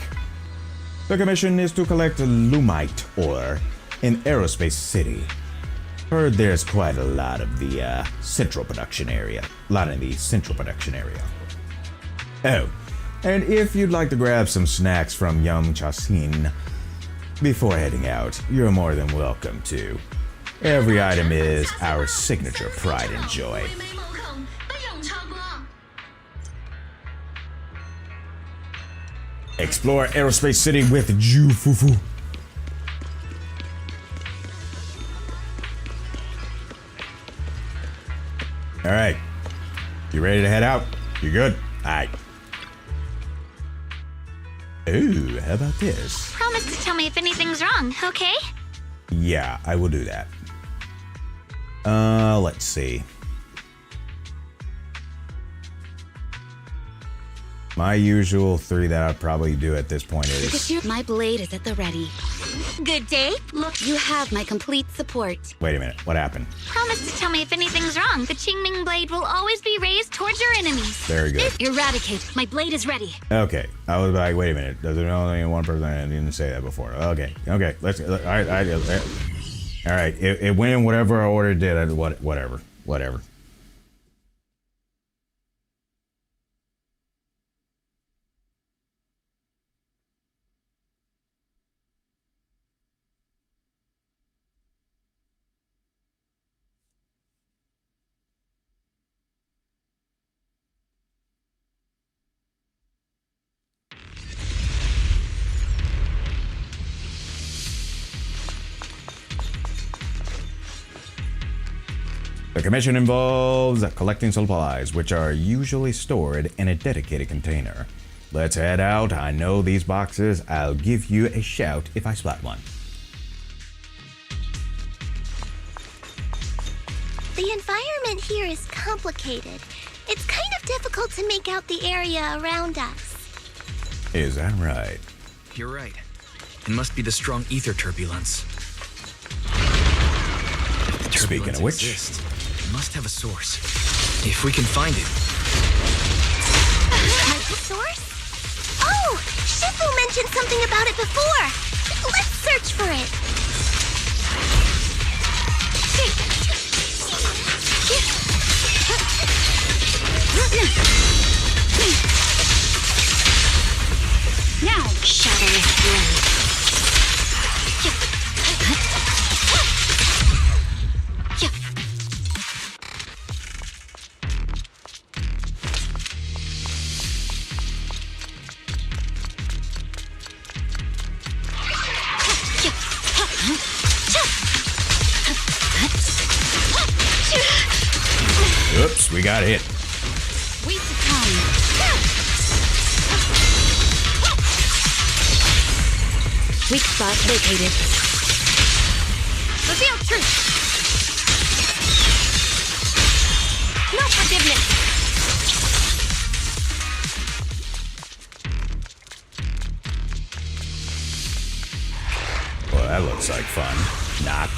The commission is to collect Lumite ore in Aerospace City. Heard there's quite a lot of the central production area. Oh, and if you'd like to grab some snacks from Yum Chasin before heading out, you're more than welcome to. Every item is our signature pride and joy. Explore Aerospace City with Ju Fufu. Alright. You ready to head out? You good? Alright. Ooh, how about this? Promise to tell me if anything's wrong, okay? Yeah, I will do that. Let's see. My usual 3 that I'd probably do at this point is... My blade is at the ready. Good day. Look, you have my complete support. Wait a minute, what happened? Promise to tell me if anything's wrong. The Qingming blade will always be raised towards your enemies. Very good. Eradicate. My blade is ready. Okay, I was like, wait a minute. There's only one person I didn't say that before. Okay, let's... All right, it went in whatever order it did. Whatever. The commission involves collecting supplies, which are usually stored in a dedicated container. Let's head out. I know these boxes. I'll give you a shout if I spot one. The environment here is complicated. It's kind of difficult to make out the area around us. Is that right? You're right. It must be the strong ether turbulence. If the Speaking turbulence of which... exists, it must have a source. If we can find it. The source? Oh! Shifu mentioned something about it before! Let's search for it! Now, shadowless blade. Oops, we got hit. We succumb. Weak spot vacated. Reveal truth. No forgiveness. Well, that looks like fun. Not.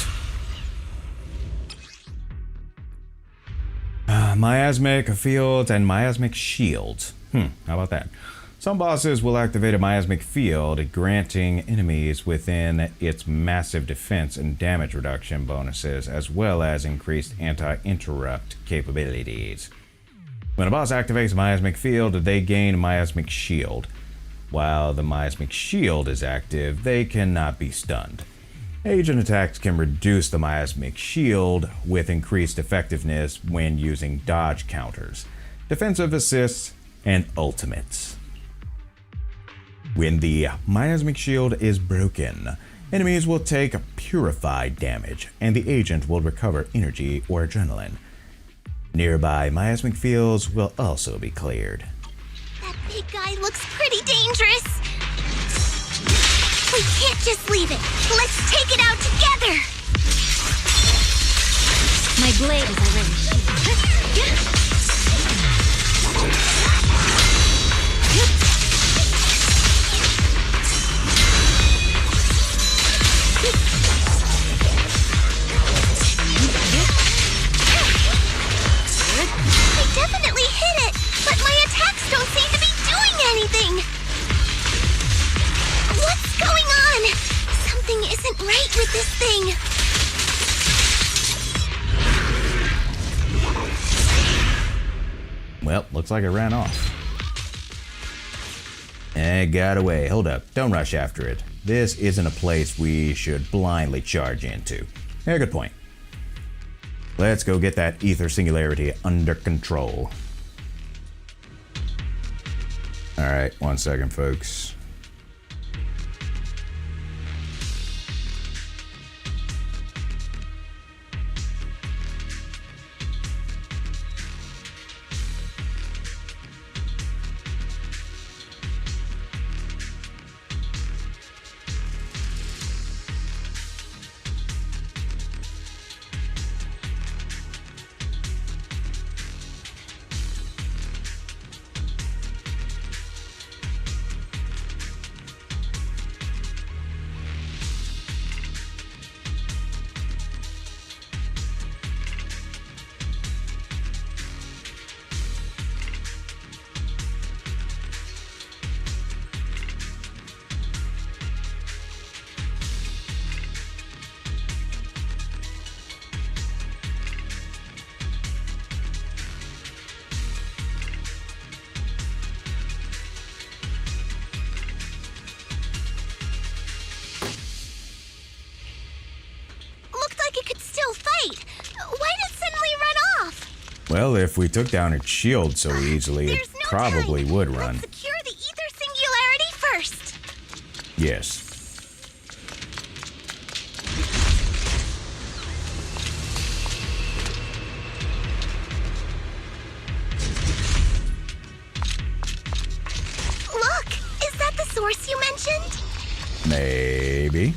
Miasmic fields and miasmic shields. How about that? Some bosses will activate a miasmic field, granting enemies within its massive defense and damage reduction bonuses, as well as increased anti-interrupt capabilities. When a boss activates a miasmic field, they gain a miasmic shield. While the miasmic shield is active, they cannot be stunned. Agent attacks can reduce the miasmic shield with increased effectiveness when using dodge counters, defensive assists, and ultimates. When the miasmic shield is broken, enemies will take purified damage, and the agent will recover energy or adrenaline. Nearby miasmic fields will also be cleared. That big guy looks pretty dangerous. We can't just leave it. Let's take it out together. My blade is already I definitely hit it, but my attacks don't seem to be doing anything. What's going on? Something isn't right with this thing. Well, looks like it ran off. It got away. Hold up. Don't rush after it. This isn't a place we should blindly charge into. Yeah, good point. Let's go get that ether singularity under control. Alright, 1 second, folks. Well, if we took down its shield so easily, it probably would run. Let's secure the ether singularity first. Yes. Look, is that the source you mentioned? Maybe.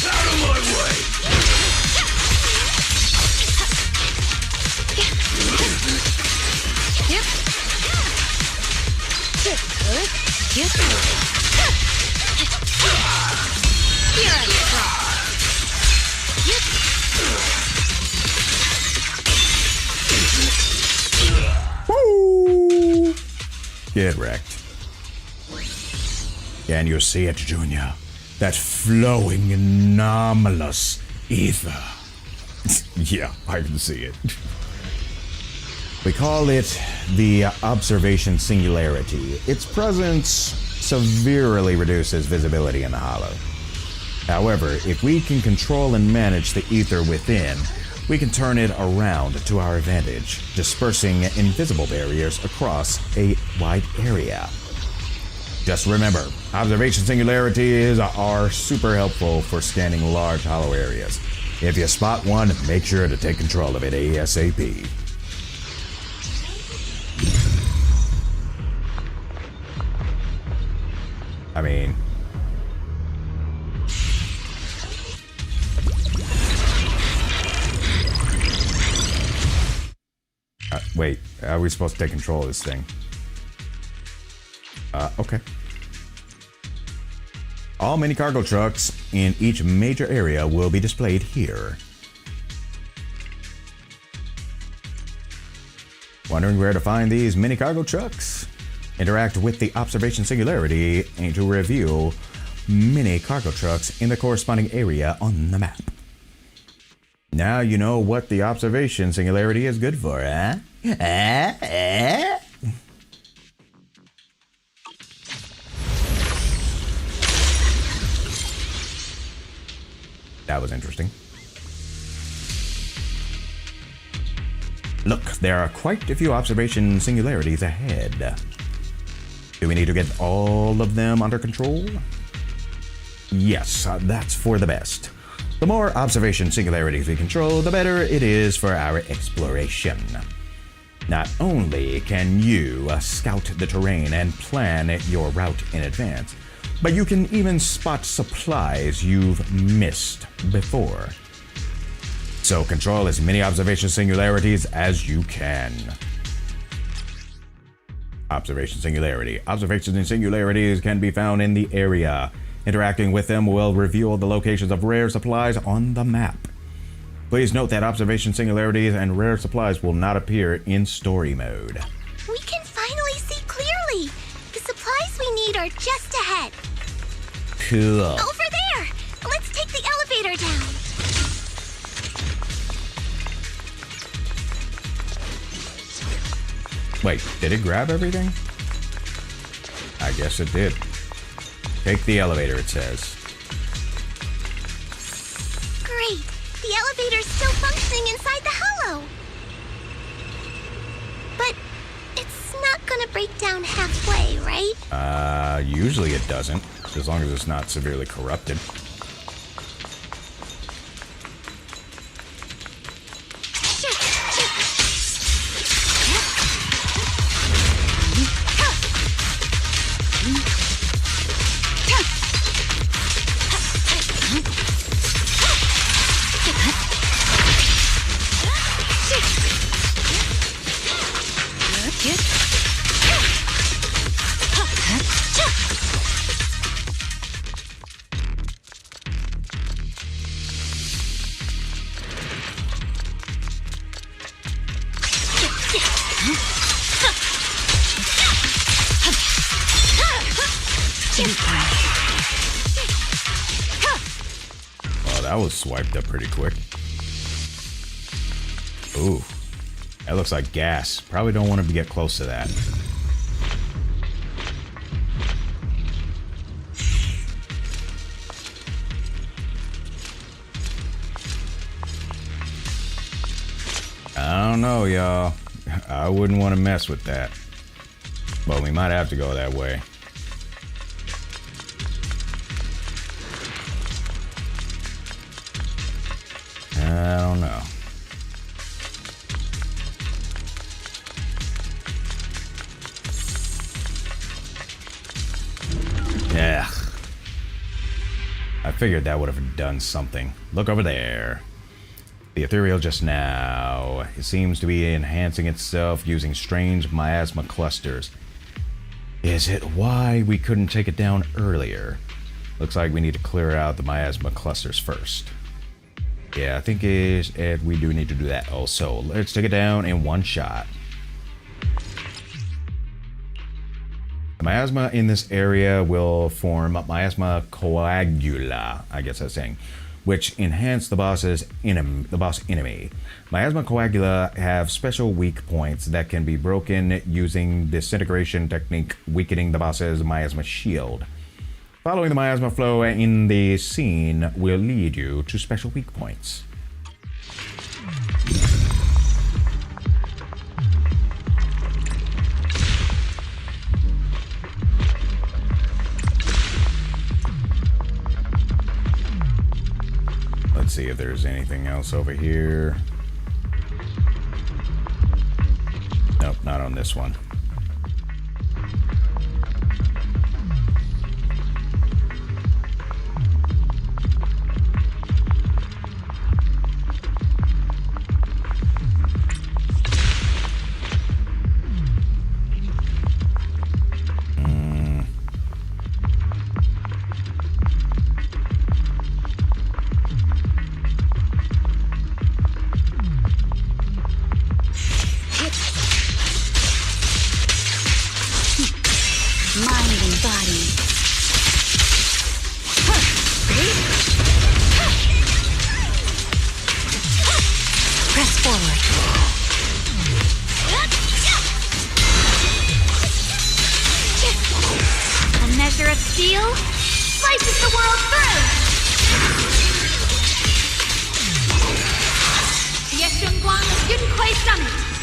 Out of my way! Woo! Get wrecked. Can you see it, Junior? That flowing, anomalous ether. Yeah, I can see it. We call it the observation singularity. Its presence severely reduces visibility in the hollow. However, if we can control and manage the ether within, we can turn it around to our advantage, dispersing invisible barriers across a wide area. Just remember, observation singularities are super helpful for scanning large hollow areas. If you spot one, make sure to take control of it ASAP. I mean... wait, are we supposed to take control of this thing? Okay. All mini cargo trucks in each major area will be displayed here. Wondering where to find these mini cargo trucks? Interact with the observation singularity and to reveal mini cargo trucks in the corresponding area on the map. Now you know what the observation singularity is good for, huh? That was interesting. Look, there are quite a few observation singularities ahead. Do we need to get all of them under control? Yes, that's for the best. The more observation singularities we control, the better it is for our exploration. Not only can you scout the terrain and plan your route in advance, but you can even spot supplies you've missed before. So control as many observation singularities as you can. Observation singularity. Observations and singularities can be found in the area. Interacting with them will reveal the locations of rare supplies on the map. Please note that observation singularities and rare supplies will not appear in story mode. We can finally see clearly. The supplies we need are just ahead. Cool. Over there! Let's take the elevator down. Wait, did it grab everything? I guess it did. Take the elevator, it says. Great! The elevator's still functioning inside the hollow. But it's not gonna break down halfway, right? Usually it doesn't, as long as it's not severely corrupted. Oh, that was swiped up pretty quick. Ooh, that looks like gas. Probably don't want to get close to that. I don't know, y'all. I wouldn't want to mess with that. But we might have to go that way. I don't know. Yeah. I figured that would have done something. Look over there. The ethereal just now. It seems to be enhancing itself using strange miasma clusters. Is it why we couldn't take it down earlier? Looks like we need to clear out the miasma clusters first. Yeah, I think we do need to do that also. Let's take it down in one shot. The miasma in this area will form miasma coagula, I guess that's saying, which enhance the boss enemy. Miasma coagula have special weak points that can be broken using disintegration technique, weakening the boss's miasma shield. Following the miasma flow in the scene will lead you to special weak points. Let's see if there's anything else over here. Nope, not on this one.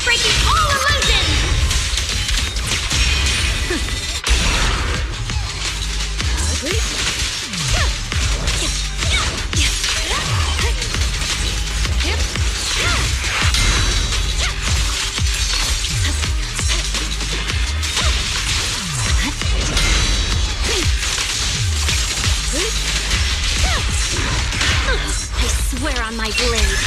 breaking all illusions! I swear on my blade.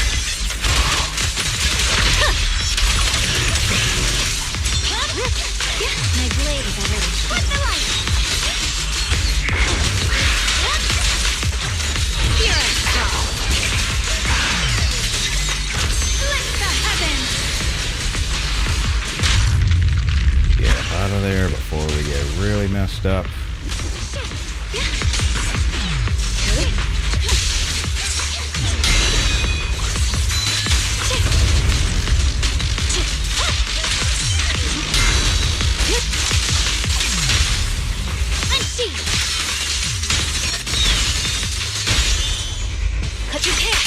My blade is already. Put the light! Here I go! Split the heavens! Get out of there before we get really messed up. Cut your hair!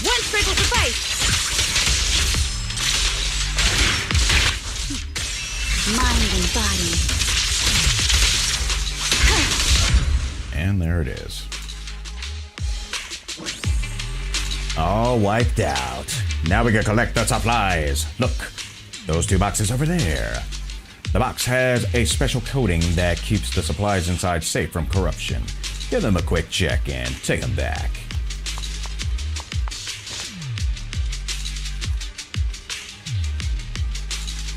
One strike will suffice! Mind and body. And there it is. All wiped out. Now we can collect the supplies. Look, those 2 boxes over there. The box has a special coating that keeps the supplies inside safe from corruption. Give them a quick check and take them back.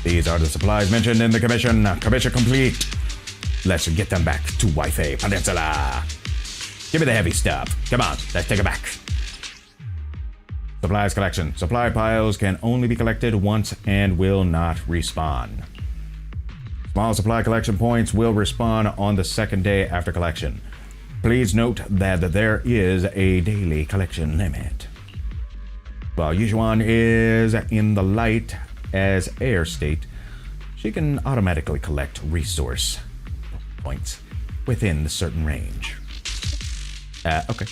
These are the supplies mentioned in the commission. Commission complete. Let's get them back to Wi-Fi Peninsula. Give me the heavy stuff. Come on, let's take it back. Supplies collection. Supply piles can only be collected once and will not respawn. Small supply collection points will respawn on the second day after collection. Please note that there is a daily collection limit. While Yushuan is in the light as air state, she can automatically collect resource points within a certain range. Okay.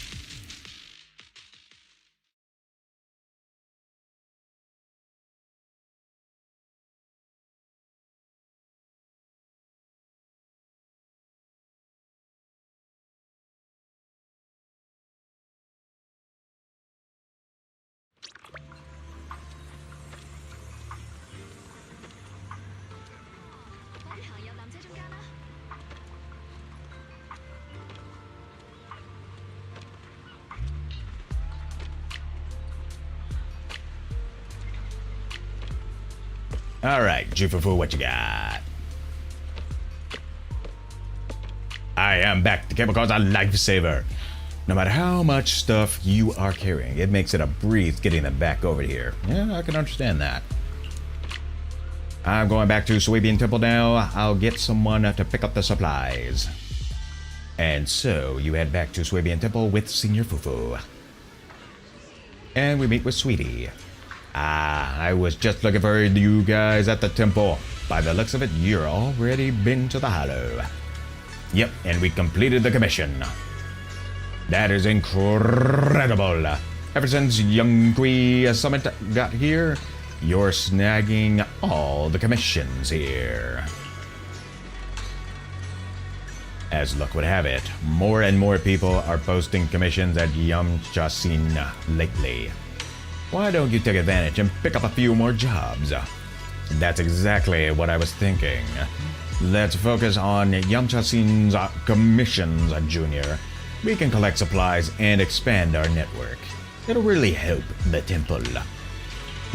All right, Jufufu, what you got? I am back. The chemical's a lifesaver. No matter how much stuff you are carrying, it makes it a breeze getting them back over here. Yeah, I can understand that. I'm going back to Swabian Temple now. I'll get someone to pick up the supplies. And so, you head back to Swabian Temple with Senior Fufu. And we meet with Sweetie. I was just looking for you guys at the temple. By the looks of it, you're already been to the Hollow. Yep, and we completed the commission. That is incredible. Ever since Yukui Summit got here, you're snagging all the commissions here. As luck would have it, more and more people are posting commissions at Yamchasin lately. Why don't you take advantage and pick up a few more jobs? That's exactly what I was thinking. Let's focus on Yamchasin's commissions, Junior. We can collect supplies and expand our network. It'll really help the temple.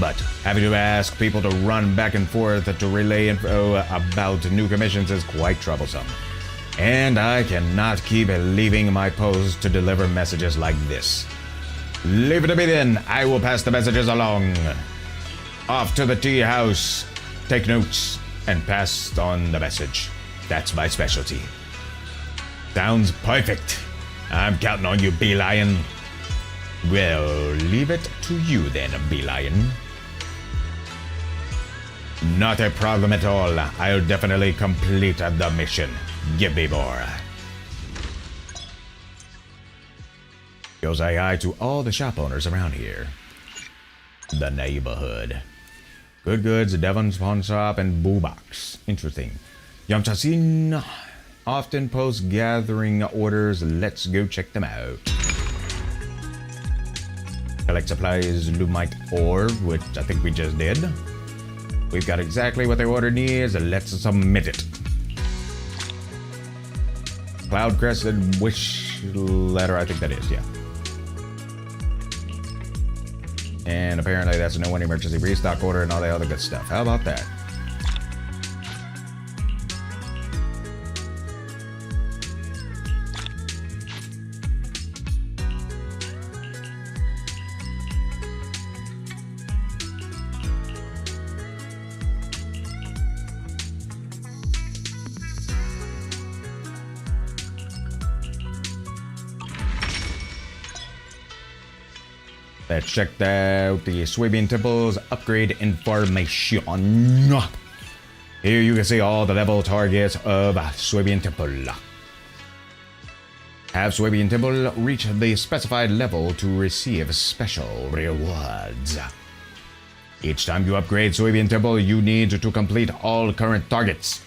But having to ask people to run back and forth to relay info about new commissions is quite troublesome. And I cannot keep leaving my post to deliver messages like this. Leave it to me then. I will pass the messages along. Off to the tea house. Take notes and pass on the message. That's my specialty. Sounds perfect. I'm counting on you, Bee Lion. Well, leave it to you then, Bee Lion. Not a problem at all. I'll definitely complete the mission. Give me more. Goes aye to all the shop owners around here. The neighborhood. Good Goods, Devon's Pawn Shop, and Boo Box. Interesting. Yamchasin often posts gathering orders. Let's go check them out. Collect supplies, Lumite Ore, which I think we just did. We've got exactly what the order needs. Let's submit it. Cloud Crested Wish Letter, I think that is, yeah. And apparently that's no one emergency restock order and all that other good stuff. How about that? Let's check out the Swabian Temple's upgrade information. Here you can see all the level targets of Swabian Temple. Have Swabian Temple reach the specified level to receive special rewards. Each time you upgrade Swabian Temple, you need to complete all current targets.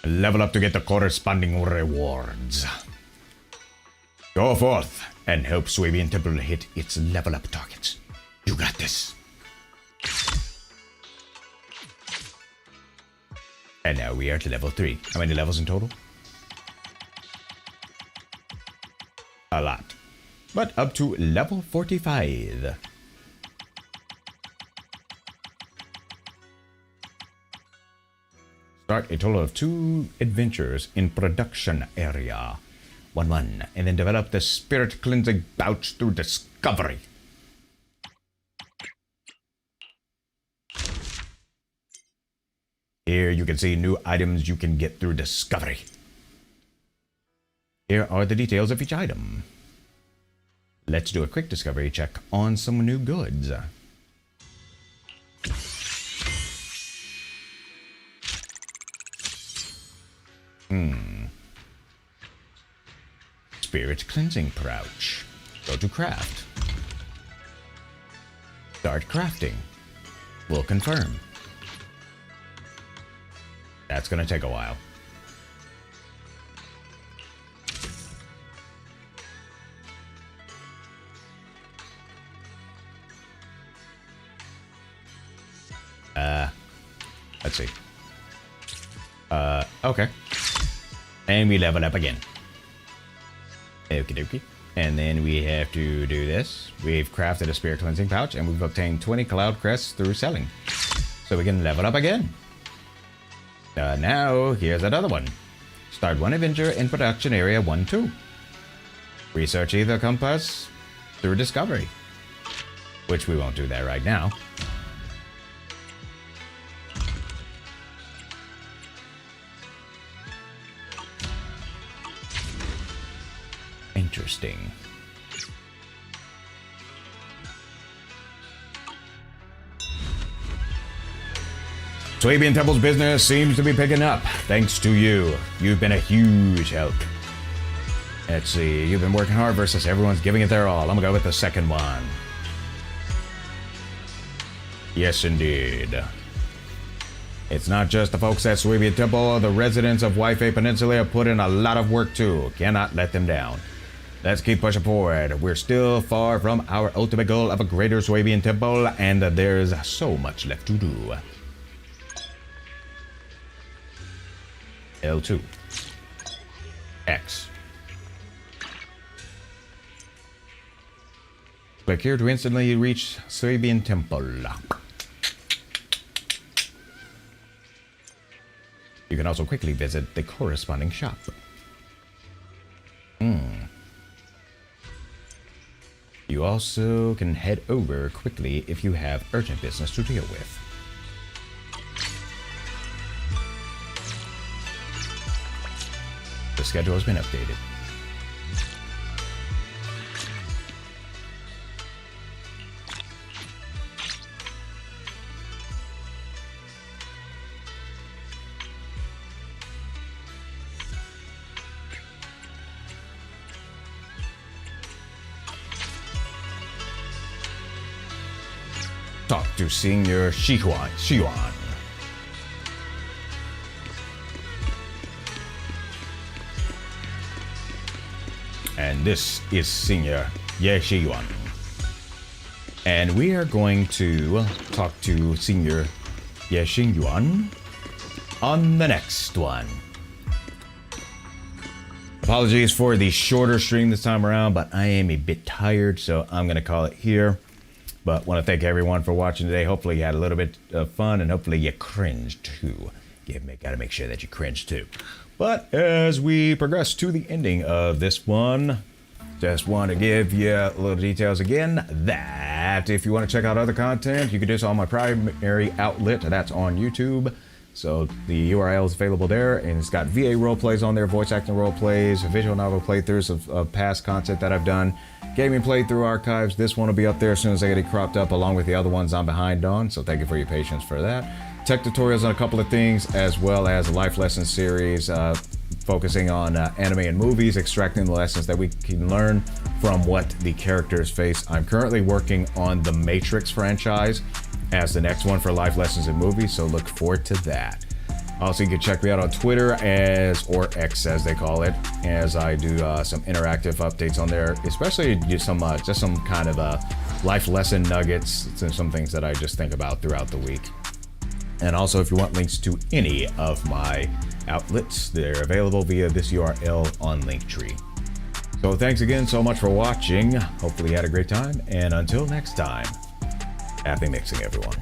Level up to get the corresponding rewards. Go forth and help Swabian Temple hit its level up targets. You got this. And now we are to level 3. How many levels in total? A lot. But up to level 45. Start a total of 2 adventures in production area. 1-1, and then develop the spirit cleansing pouch through discovery. Here you can see new items you can get through discovery. Here are the details of each item. Let's do a quick discovery check on some new goods. Spirit cleansing pouch. Go to craft. Start crafting. We'll confirm. That's gonna take a while. Let's see. Okay. And we level up again. Okie dokie. And then we have to do this. We've crafted a spirit cleansing pouch and we've obtained 20 cloud crests through selling. So we can level up again. Now, here's another one. Start 1 adventure in production area 1-2. Research Ether Compass through discovery. Which we won't do that right now. Interesting. Swabian Temple's business seems to be picking up, thanks to you. You've been a huge help. Let's see, you've been working hard versus everyone's giving it their all. I'm gonna go with the second one. Yes, indeed. It's not just the folks at Swabian Temple. The residents of Waifei Peninsula have put in a lot of work too. Cannot let them down. Let's keep pushing forward. We're still far from our ultimate goal of a greater Swabian Temple, and there's so much left to do. L2. X. Click here to instantly reach Swabian Temple. You can also quickly visit the corresponding shop. You also can head over quickly if you have urgent business to deal with. The schedule has been updated. talk to Senior Xiuan. And this is Senior Ye Xiuan. And we are going to talk to Senior Ye Xiuan on the next one. Apologies for the shorter stream this time around, but I am a bit tired, so I'm going to call it here. But want to thank everyone for watching today. Hopefully you had a little bit of fun, and hopefully you cringed too. Gotta make sure that you cringe too. But as we progress to the ending of this one, just want to give you little details again that if you want to check out other content, you can do so on my primary outlet. That's on YouTube. So the URL is available there, and it's got VA role plays on there, voice acting role plays, visual novel playthroughs of past content that I've done, gaming playthrough archives. This one will be up there as soon as I get it cropped up, along with the other ones I'm behind on. So thank you for your patience for that. Tech tutorials on a couple of things, as well as a life lesson series focusing on anime and movies, extracting the lessons that we can learn from what the characters face. I'm currently working on the Matrix franchise as the next one for life lessons and movies, so look forward to that. Also, you can check me out on Twitter or X as they call it, as I do some interactive updates on there, especially just some kind of life lesson nuggets and some things that I just think about throughout the week. And also, if you want links to any of my outlets, they're available via this URL on Linktree. So thanks again so much for watching. Hopefully you had a great time, and until next time, happy mixing, everyone.